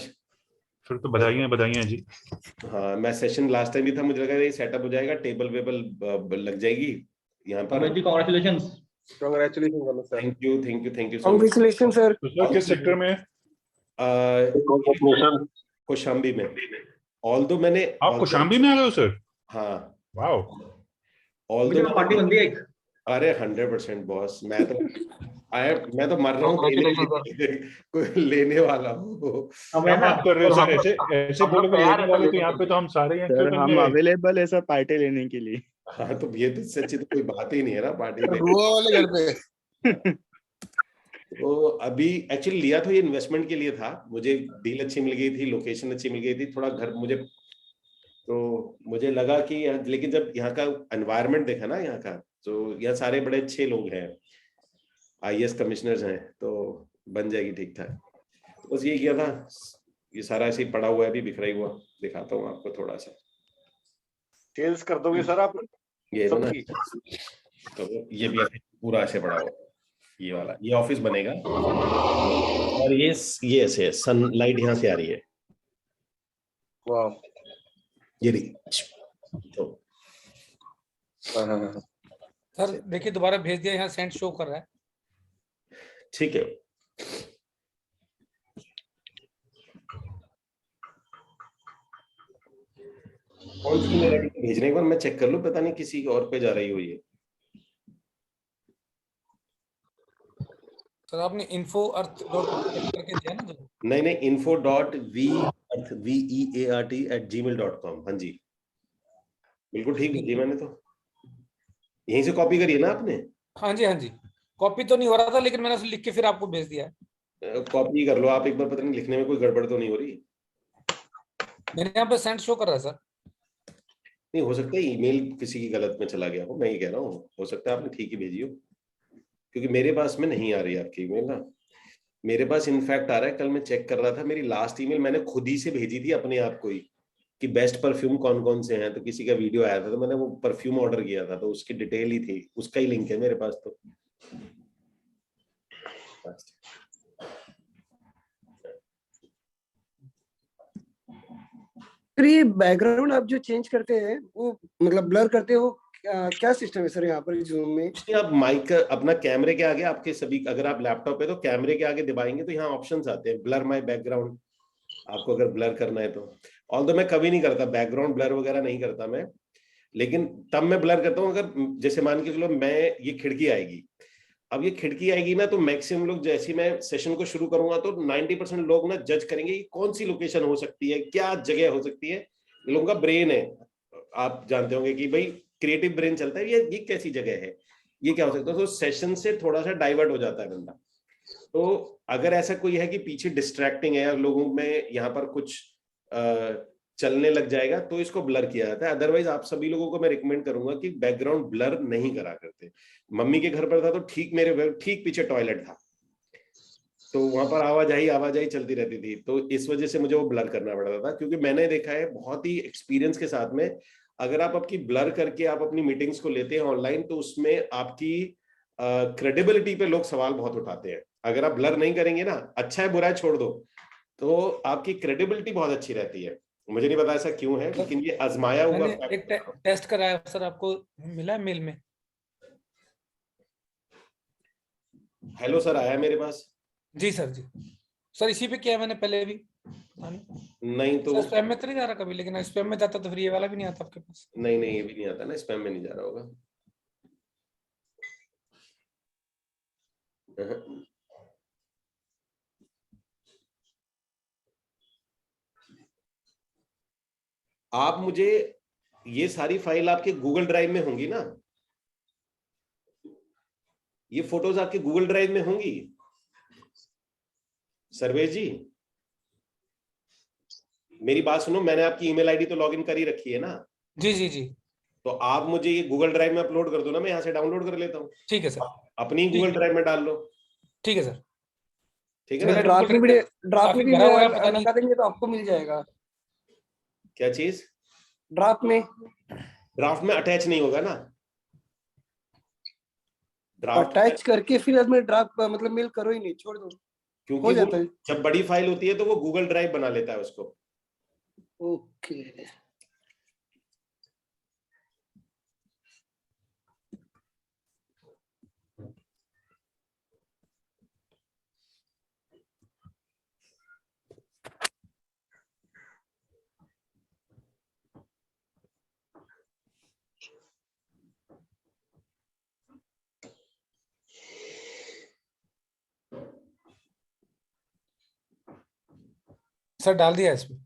[SPEAKER 9] फिर तो बधाइयाँ जी।
[SPEAKER 1] हाँ मैं सेशन लास्ट टाइम भी था, मुझे लगा ये सेटअप हो जाएगा, टेबल वेबल लग जाएगी यहाँ पर।
[SPEAKER 4] Congratulations.
[SPEAKER 5] Congratulation sir.
[SPEAKER 1] Thank you so much.
[SPEAKER 8] Congratulation sir.
[SPEAKER 9] तो सर किस सेक्टर में है?
[SPEAKER 1] कौशाम्बी में। ऑल्दो मैंने
[SPEAKER 9] आप कौशाम्बी में आ गए हो सर?
[SPEAKER 1] हाँ
[SPEAKER 9] वाओ।
[SPEAKER 1] ऑल्दो
[SPEAKER 4] पार्टी बनती है एक।
[SPEAKER 1] अरे 100% बॉस, मैं तो मर रहा हूँ देने के लिए, कोई लेने वाला हो।
[SPEAKER 9] क्या बात कर रहे हो सर? ऐसे बोलोगे लेने वाले तो यहाँ पे तो हम सारे हैं, क्यों
[SPEAKER 6] सर हम
[SPEAKER 9] करने?
[SPEAKER 6] अवेलेबल है सर पार्टी लेने के लिए।
[SPEAKER 1] हाँ तो ये तो सच्ची तो कोई बात ही नहीं है ना पार्टी में।
[SPEAKER 10] गोवा वाले घर पे।
[SPEAKER 1] तो अभी एक्चुअली लिया तो ये इन्वेस्टमेंट के लिए था, मुझे डील अच्छी मिल गई थी, लोकेशन अच्छी मिल गई थी, थोड़ा घर मुझे लगा कि लेकिन जब यहाँ का एनवायरनमेंट देखा ना यहाँ का, तो यहाँ सारे बड़े अच्छे लोग हैं, IAS कमिश्नर्स हैं, तो बन जाएगी ठीक ठाक। तो बस ये किया था, ये सारा ऐसे ही पड़ा हुआ है अभी बिखरा ही हुआ। दिखाता हूँ आपको थोड़ा सा।
[SPEAKER 5] सेल्स कर दोगे सर आप?
[SPEAKER 1] ये ना तो ये भी पूरा ऐसे पड़ा हुआ, ये वाला ये ऑफिस बनेगा, और ये ऐसे है, सनलाइट यहाँ से आ रही है।
[SPEAKER 5] वाह।
[SPEAKER 1] ये तो
[SPEAKER 2] सर देखिए दोबारा भेज दिया, यहाँ सेंड शो कर रहा है।
[SPEAKER 1] ठीक है। कौन सी मेल आईडी भेजने के बाद मैं चेक कर लूं, पता नहीं किसी और पे जा रही हो ये।
[SPEAKER 2] सर आपने info@earth करके दिया ना जो?
[SPEAKER 1] नहीं info.veart@gmail.com। हाँ जी बिल्कुल ठीक भेजी मैंने, तो यहीं से कॉपी करी है ना आपने?
[SPEAKER 2] हाँ जी कॉपी तो नहीं हो रहा था, लेकिन मैंने उसे लिख के फिर आपको भेज दिया है।
[SPEAKER 1] कॉपी कर लो आप एक बार, पता नहीं लिखने में कोई गड़बड़ तो नहीं हो रही।
[SPEAKER 2] मेरे यहाँ पे सेंड शो कर रहा है सर।
[SPEAKER 1] नहीं हो सकता है ईमेल किसी की गलत में चला गया हो, मैं ये कह रहा हूँ, हो सकता है आपने ठीक ही भेजी हो, क्योंकि मेरे पास में नहीं आ रही आपकी ईमेल ना। मेरे पास इनफैक्ट आ रहा है, कल मैं चेक कर रहा था, मेरी लास्ट ईमेल मैंने खुद ही से भेजी थी अपने आप को ही, कि बेस्ट परफ्यूम कौन कौन से हैं, तो किसी का वीडियो आया था तो मैंने वो परफ्यूम ऑर्डर किया था, तो उसकी डिटेल ही थी, उसका ही लिंक है मेरे पास। तो
[SPEAKER 8] ये बैकग्राउंड आप जो चेंज करते हैं वो मतलब ब्लर करते हो, क्या सिस्टम है सर यहाँ पर जूम में?
[SPEAKER 1] आप माइक अपना कैमरे के आगे, आपके सभी अगर आप लैपटॉप है तो कैमरे के आगे दबाएंगे तो यहाँ ऑप्शंस आते हैं, ब्लर माय बैकग्राउंड, आपको अगर ब्लर करना है तो। ऑल्दो मैं कभी नहीं करता बैकग्राउंड ब्लर वगैरह नहीं करता मैं, लेकिन तब मैं ब्लर करता हूँ अगर जैसे मान के चलो मैं ये खिड़की आएगी, अब ये खिड़की आएगी ना, तो मैक्सिमम लोग जैसे मैं सेशन को शुरू करूंगा तो 90% लोग ना जज करेंगे कि कौन सी लोकेशन हो सकती है, क्या जगह हो सकती है। लोगों का ब्रेन है, आप जानते होंगे कि भाई क्रिएटिव ब्रेन चलता है, ये कैसी जगह है, ये क्या हो सकता है, तो सेशन से थोड़ा सा डाइवर्ट हो जाता है बंदा। तो अगर ऐसा कोई है कि पीछे डिस्ट्रैक्टिंग है और लोगों में यहाँ पर कुछ चलने लग जाएगा, तो इसको ब्लर किया जाता है। अदरवाइज आप सभी लोगों को मैं रिकमेंड करूंगा कि बैकग्राउंड ब्लर नहीं करा करते। मम्मी के घर पर था तो ठीक मेरे ठीक पीछे टॉयलेट था, तो वहां पर आवाजाही चलती रहती थी, तो इस वजह से मुझे वो ब्लर करना पड़ता था। क्योंकि मैंने देखा है बहुत ही एक्सपीरियंस के साथ में, अगर आप आपकी ब्लर करके आप अपनी मीटिंग्स को लेते हैं ऑनलाइन, तो उसमें आपकी क्रेडिबिलिटी पे लोग सवाल बहुत उठाते हैं। अगर आप ब्लर नहीं करेंगे ना, अच्छा है बुरा है छोड़ दो, तो आपकी क्रेडिबिलिटी बहुत अच्छी रहती है। मुझे नहीं पता ऐसा क्यों है, लेकिन ये आजमाया हुआ
[SPEAKER 2] एक टेस्ट कराया सर, आपको मिला मेल में?
[SPEAKER 1] हेलो सर आया मेरे पास।
[SPEAKER 2] जी सर इसी पे किया मैंने पहले भी।
[SPEAKER 1] नहीं तो
[SPEAKER 2] स्पैम में तो नहीं जा रहा कभी, लेकिन स्पैम में जाता तो फिर ये वाला भी नहीं आता आपके पास।
[SPEAKER 1] नहीं ये भी नहीं आता ना, स्पैम में नहीं जा रहा होगा। आप मुझे ये सारी फाइल आपके गूगल ड्राइव में होंगी ना? ये फोटोज आपके गूगल ड्राइव में होंगी सर्वेश जी? मेरी बात सुनो, मैंने आपकी ईमेल आईडी तो लॉगिन कर ही रखी है ना?
[SPEAKER 2] जी जी जी।
[SPEAKER 1] तो आप मुझे ये गूगल ड्राइव में अपलोड कर दो ना, मैं यहाँ से डाउनलोड कर लेता हूँ।
[SPEAKER 2] ठीक है सर,
[SPEAKER 1] अपनी गूगल ड्राइव में डाल लो।
[SPEAKER 2] ठीक है सर।
[SPEAKER 1] ठीक है ना?
[SPEAKER 2] मेरा
[SPEAKER 8] ड्राफ्ट में भी
[SPEAKER 2] काफी भरा हुआ है, पता नहीं
[SPEAKER 8] लगा देंगे तो आपको मिल जाएगा।
[SPEAKER 1] क्या चीज?
[SPEAKER 8] ड्राफ्ट में
[SPEAKER 1] अटैच नहीं होगा ना? ड्राफ्ट
[SPEAKER 8] अटैच करके फिर में ड्राफ्ट मतलब मेल करो ही नहीं, छोड़ दो,
[SPEAKER 1] क्योंकि
[SPEAKER 8] हो जाता है।
[SPEAKER 1] जब बड़ी फाइल होती है तो वो गूगल ड्राइव बना लेता है उसको।
[SPEAKER 8] ओके।
[SPEAKER 2] सर डाल दिया इसमें।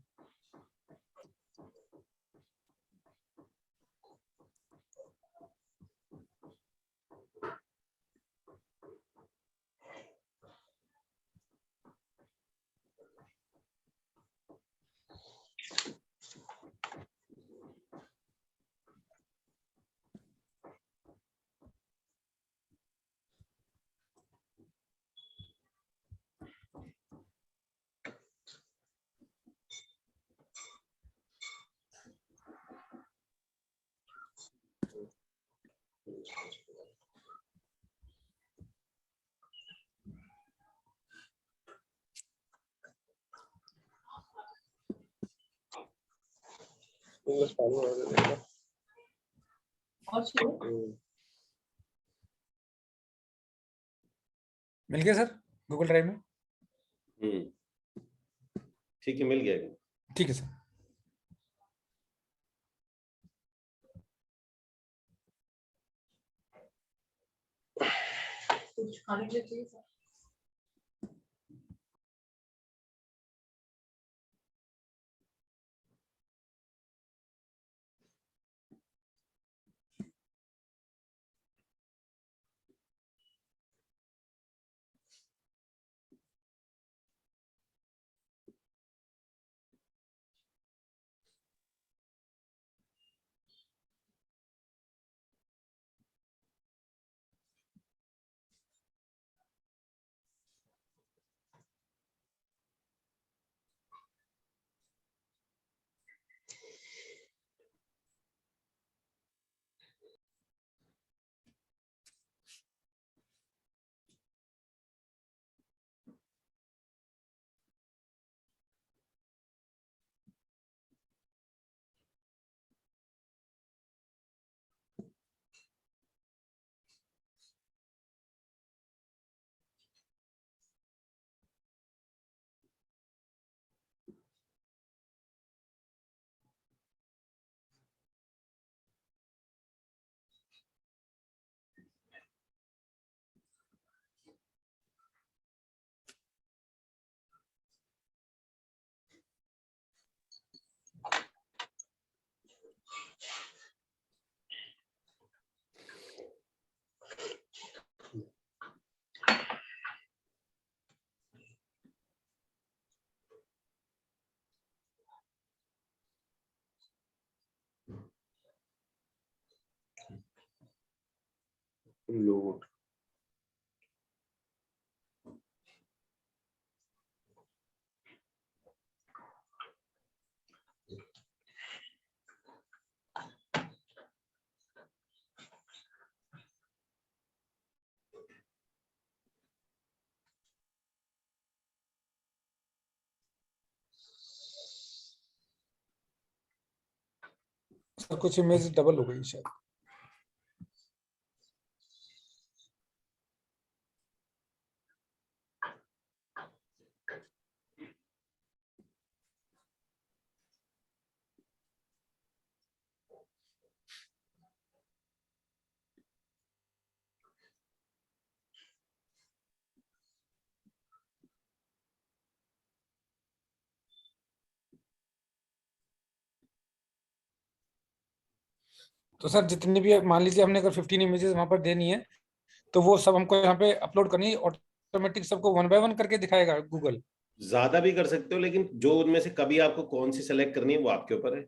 [SPEAKER 2] मिल गया सर गूगल ड्राइव में?
[SPEAKER 1] ठीक है, मिल गया।
[SPEAKER 2] ठीक है सर।
[SPEAKER 12] कुछ खाने के लिए चाहिए सर?
[SPEAKER 5] लोड
[SPEAKER 2] सर कुछ इमेज डबल हो गई शायद। तो सर जितनी भी मान लीजिए हमने अगर 15 इमेजेस वहां पर देनी है तो वो सब हमको यहाँ पे अपलोड करनी है, ऑटोमेटिक सबको 1 बाय 1 करके दिखाएगा गूगल?
[SPEAKER 1] ज्यादा भी कर सकते हो, लेकिन जो उनमें से कभी आपको कौन सी सेलेक्ट करनी है वो आपके ऊपर है।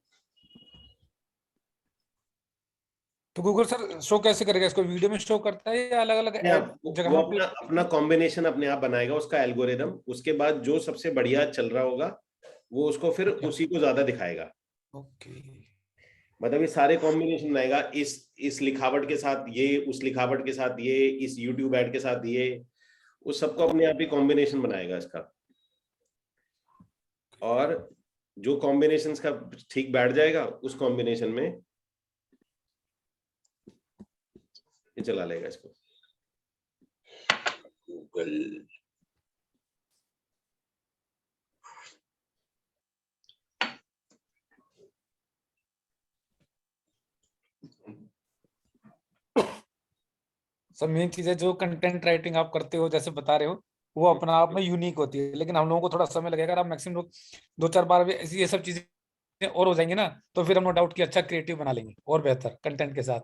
[SPEAKER 2] तो गूगल सर शो कैसे करेगा इसको? वीडियो में शो करता है या अलग अलग
[SPEAKER 1] वो
[SPEAKER 2] जगह पे?
[SPEAKER 1] अपना कॉम्बिनेशन अपने आप बनाएगा उसका एल्गोरिदम, उसके बाद जो सबसे बढ़िया चल रहा होगा वो उसको फिर उसी को ज्यादा दिखाएगा।
[SPEAKER 2] ओके।
[SPEAKER 1] मतलब ये सारे कॉम्बिनेशन बनाएगा, इस लिखावट के साथ ये, उस लिखावट के साथ ये, इस यूट्यूब ऐड के साथ ये, उस सबको अपने आप ही कॉम्बिनेशन बनाएगा इसका। और जो कॉम्बिनेशन का ठीक बैठ जाएगा उस कॉम्बिनेशन में ये चला लेगा इसको गूगल।
[SPEAKER 2] सब मेन चीज है जो कंटेंट राइटिंग आप करते हो जैसे बता रहे हो वो अपना आप में यूनिक होती है, लेकिन हम लोगों को थोड़ा समय लगेगा। अगर आप मैक्सिमम लोग 2-4 बार भी ऐसी ये सब चीजें और हो जाएंगी ना तो फिर हम नो डाउट कि अच्छा क्रिएटिव बना लेंगे और बेहतर कंटेंट के साथ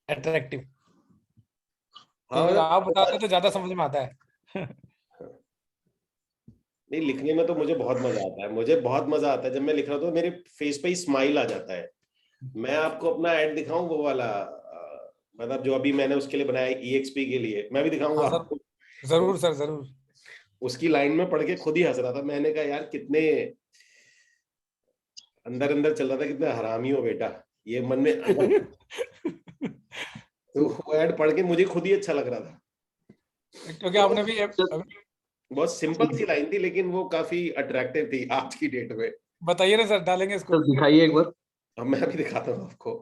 [SPEAKER 2] अट्रैक्टिव। तो आप बताते तो ज्यादा समझ में आता है।
[SPEAKER 1] नहीं, लिखने में तो मुझे बहुत मजा आता है, मुझे बहुत मजा आता है जब मैं लिख रहा हूँ तो मेरे फेस पे ही स्माइल आ जाता है। मैं आपको अपना ऐड दिखाऊं वो वाला, मतलब जो अभी मैंने उसके लिए बनाया EXP के लिए, मैं भी दिखाऊंगा आपको।
[SPEAKER 2] जरूर सर जरूर।
[SPEAKER 1] उसकी लाइन में पढ़ के खुद ही हंस रहा था, मैंने कहा यार कितने अंदर अंदर चल रहा था, कितने हरामी हो बेटा, ये मन में तो वो ऐड पढ़ के मुझे खुद ही अच्छा लग रहा था,
[SPEAKER 2] क्योंकि आपने भी
[SPEAKER 1] बहुत सिंपल सी लाइन थी लेकिन वो काफी अट्रैक्टिव थी आज की डेट में।
[SPEAKER 2] बताइए ना सर, डालेंगे इसको?
[SPEAKER 4] दिखाइए एक बार।
[SPEAKER 1] अब मैं भी दिखाता हूँ आपको।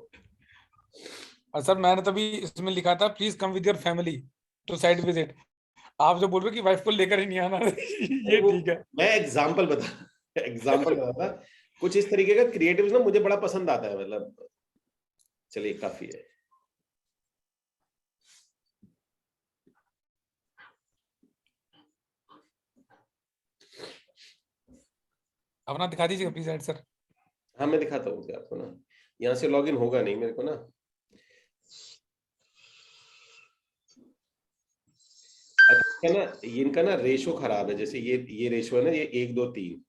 [SPEAKER 2] और सर मैंने तभी इसमें लिखा था please come with your family to site visit. आप जो बोल रहे हो कि वाइफ को लेकर ही नहीं आना ये ठीक है।
[SPEAKER 1] मैं एग्जांपल बता था कुछ इस तरीके का क्रिएटिव ना मुझे बड़ा पसंद आता है, मतलब चलिए काफी है।
[SPEAKER 2] अपना दिखा दीजिएगा प्लीज ऐड सर।
[SPEAKER 1] हाँ मैं दिखाता हूँ आपको ना, यहाँ से लॉगिन होगा नहीं मेरे को ना। अच्छा ना, ये इनका ना रेशो खराब है, जैसे ये रेशो है ना, ये 1 2 3।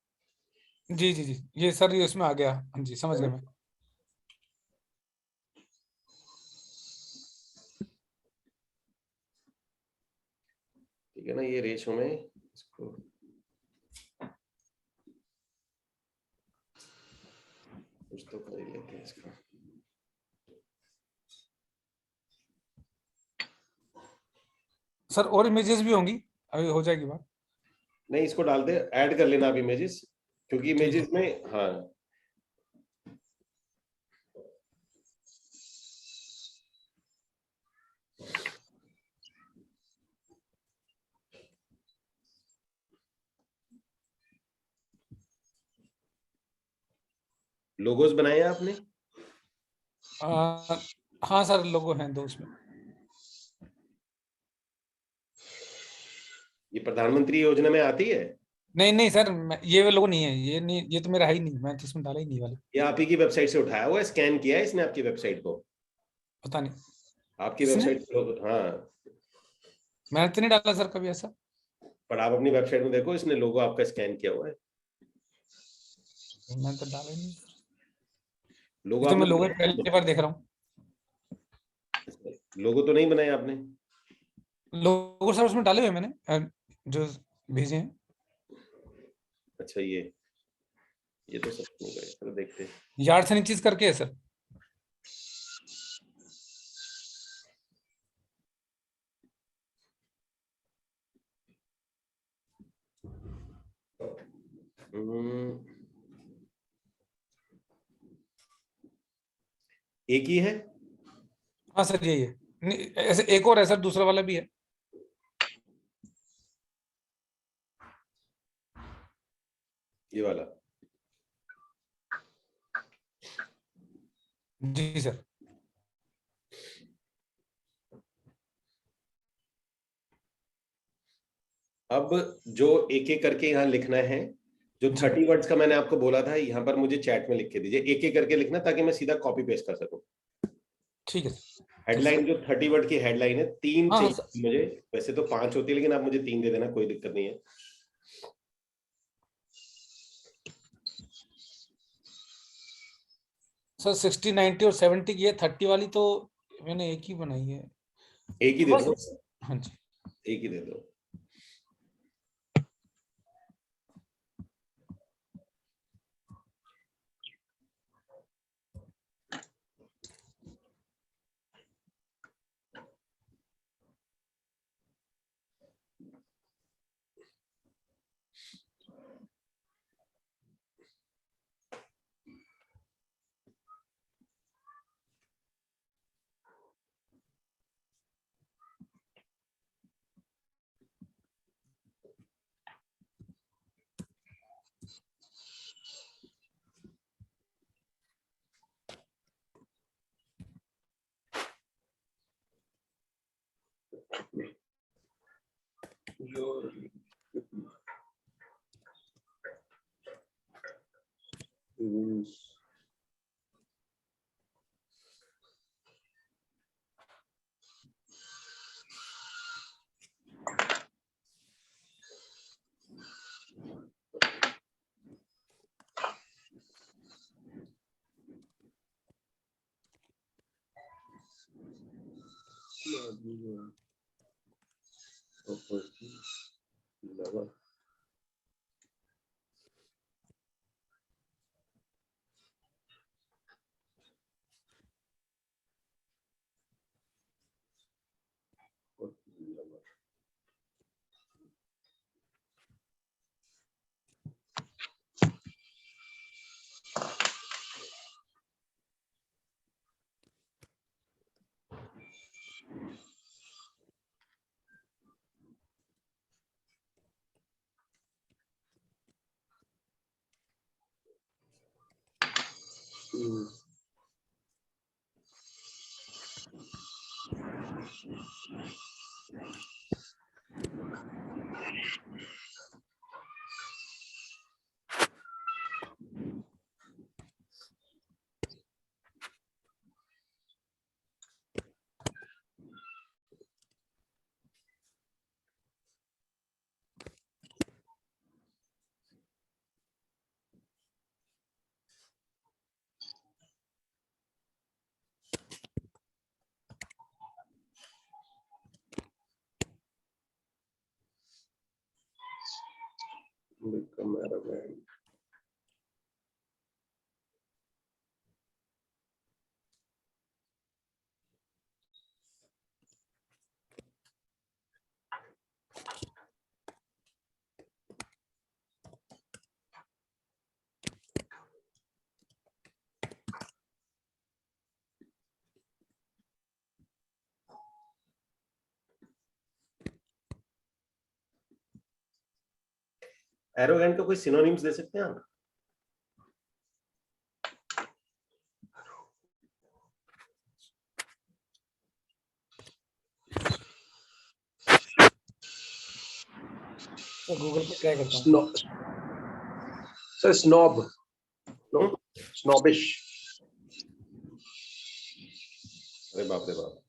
[SPEAKER 2] जी जी जी ये सर ये उसमें आ गया। हाँ जी समझ गया मैं।
[SPEAKER 1] ठीक है ना, ये रेशो में इसको कुछ तो कर ही लेते हैं इसका।
[SPEAKER 2] सर और इमेजेस भी होंगी, अभी हो जाएगी बात।
[SPEAKER 1] नहीं इसको डाल दे, ऐड कर लेना आप इमेजेस, क्योंकि इमेजेस में हाँ लोगोस बनाए हैं आपने?
[SPEAKER 2] हाँ सर लोगो हैं 2 उसमें।
[SPEAKER 1] ये प्रधानमंत्री योजना में आती है?
[SPEAKER 2] नहीं नहीं सर ये लोगो नहीं है, ये नहीं, ये तो मेरा है ही नहीं, मैं तो इसमें डाला ही नहीं वाला।
[SPEAKER 1] ये आप ही की वेबसाइट से उठाया हुआ है, स्कैन किया है इसने आपकी वेबसाइट को?
[SPEAKER 2] पता नहीं
[SPEAKER 1] आपकी वेबसाइट हाँ
[SPEAKER 2] मैंने तो नहीं डाला सर कभी ऐसा।
[SPEAKER 1] पर आप अपनी वेबसाइट में देखो, इसने लोगो आपका स्कैन किया हुआ है।
[SPEAKER 2] मैंने तो डाला ही नहीं।
[SPEAKER 1] लोगो
[SPEAKER 2] तो मैं लोगो पहली बार देख रहा हूँ।
[SPEAKER 1] लोगो तो नहीं बनाए आपने?
[SPEAKER 2] लोगो सर उसमें डाले हुए मैंने जो भेजे हैं।
[SPEAKER 1] अच्छा ये तो सब हो गए, चलो देखते हैं।
[SPEAKER 2] यार्ड से नीचे करके है सर।
[SPEAKER 1] एक ही है?
[SPEAKER 2] हाँ सर यही है। नहीं, ऐसे एक और है सर, दूसरा वाला भी है।
[SPEAKER 1] ये वाला?
[SPEAKER 2] जी सर।
[SPEAKER 1] अब जो एक एक करके यहाँ लिखना है, जो 30 वर्ड्स का मैंने आपको बोला था, यहाँ पर मुझे चैट में लिख के दीजिए, एक एक करके लिखना ताकि मैं सीधा कॉपी पेस्ट कर सकूं।
[SPEAKER 2] ठीक है।
[SPEAKER 1] हेडलाइन जो 30 वर्ड की हेडलाइन है, 3
[SPEAKER 2] हाँ,
[SPEAKER 1] चाहिए मुझे। वैसे तो 5 होती है, लेकिन आप मुझे 3 दे देना, कोई दिक्कत नहीं है।
[SPEAKER 2] सर 60, 90 और 70 की है, 30 वाली तो मैंने एक ही बनाई है।
[SPEAKER 1] एक ही
[SPEAKER 2] तो
[SPEAKER 1] दे
[SPEAKER 2] बस,
[SPEAKER 1] दो,
[SPEAKER 2] हाँ जी।
[SPEAKER 1] एक ही दे दो। एरोगेंट का कोई सिनोनिम्स दे सकते हैं आप?
[SPEAKER 2] तो गूगल पे ट्राई करता हूँ।
[SPEAKER 5] Sir snob, no snobbish.
[SPEAKER 1] अरे बाप रे बाप,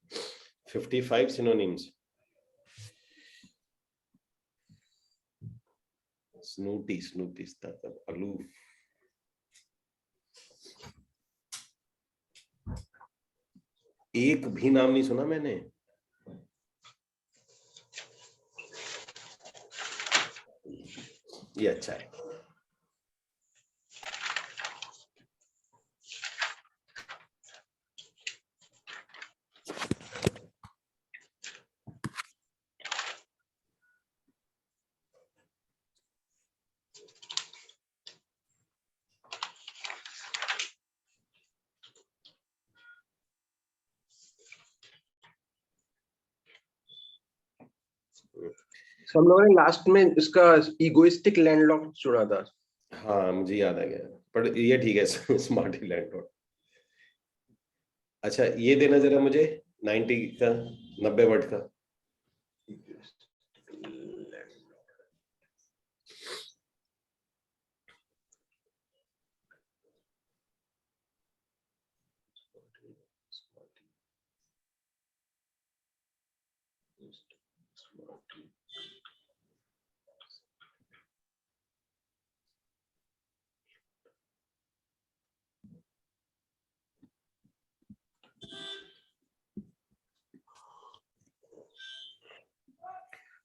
[SPEAKER 1] 55 सिनोनिम्स। Snooty, snooty aloof. एक भी नाम नहीं सुना मैंने। ये अच्छा है।
[SPEAKER 5] हम लोगों ने लास्ट में इसका इगोइस्टिक लैंडलॉर्ड चुना था।
[SPEAKER 1] हाँ मुझे याद आ गया, पर ये ठीक है। स्मार्ट ही लैंडलॉर्ड। अच्छा ये देना जरा मुझे 90 का, 90 वर्ड का।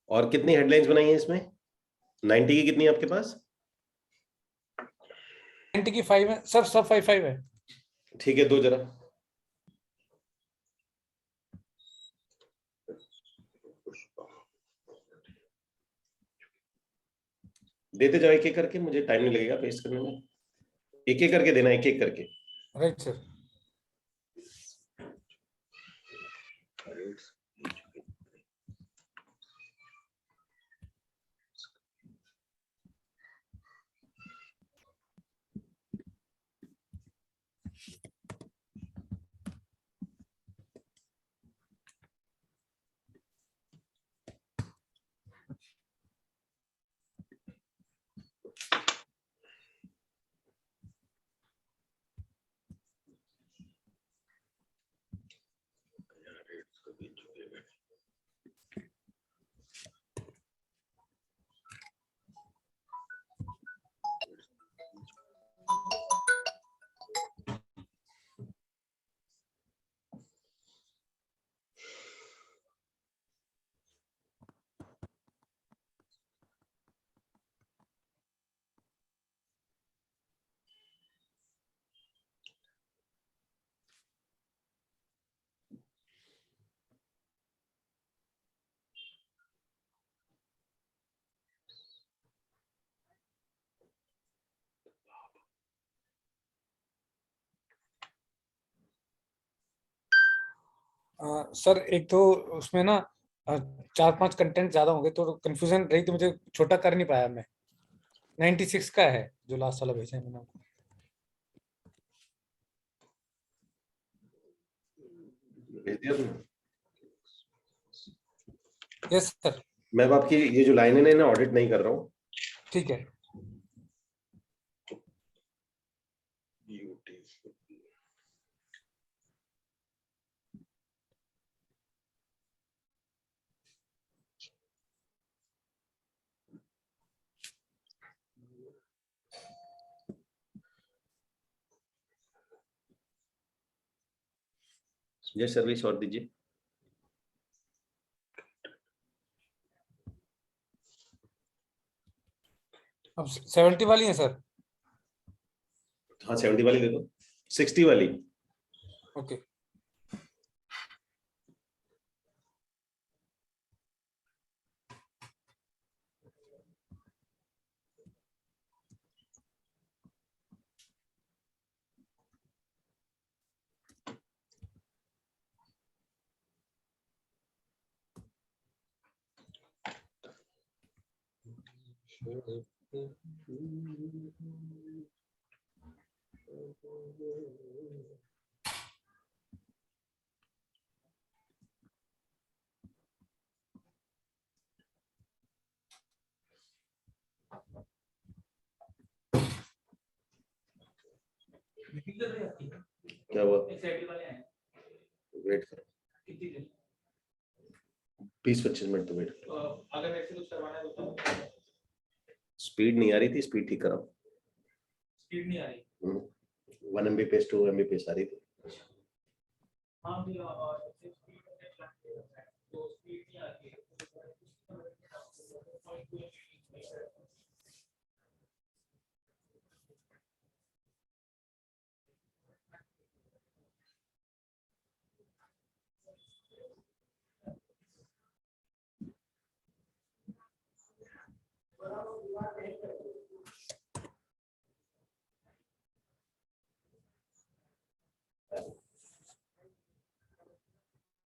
[SPEAKER 1] और कितनी हेडलाइंस बनाई है इसमें? 90 की कितनी है आपके पास?
[SPEAKER 2] 90 की 5 है सर, सब 5 है।
[SPEAKER 1] ठीक है, दो जरा। देते जाओ एक एक करके, मुझे टाइम नहीं लगेगा पेस्ट करने में। एक एक करके देना, एक एक करके।
[SPEAKER 2] Right sir. सर एक तो उसमें ना 4-5 कंटेंट ज्यादा होंगे तो कंफ्यूजन रही, तो मुझे छोटा कर नहीं पाया मैं। 96 का है जो लास्ट वाला भेजा है मैंने आपको।
[SPEAKER 1] भेज दिया तुमने?
[SPEAKER 2] Yes sir.
[SPEAKER 1] मैं अब आपकी ये जो लाइन है ना, इन्हें ऑडिट नहीं कर रहा हूँ।
[SPEAKER 2] ठीक है।
[SPEAKER 1] ये सर्विस और दीजिए।
[SPEAKER 2] अब 70 वाली है सर।
[SPEAKER 1] हाँ 70 वाली दे दो, 60 वाली।
[SPEAKER 2] ओके।
[SPEAKER 1] क्या हुआ? वेट करो, 20-25 मिनट तो वेट करो।
[SPEAKER 2] अगर मेरे से कुछ करवाना है तो
[SPEAKER 1] स्पीड नहीं आ रही थी, स्पीड ठीक कराओ।
[SPEAKER 2] स्पीड नहीं आ रही।
[SPEAKER 1] 1 Mbps 2 Mbps आ रही थी।
[SPEAKER 2] हाँ, स्पीड नहीं आ रही है।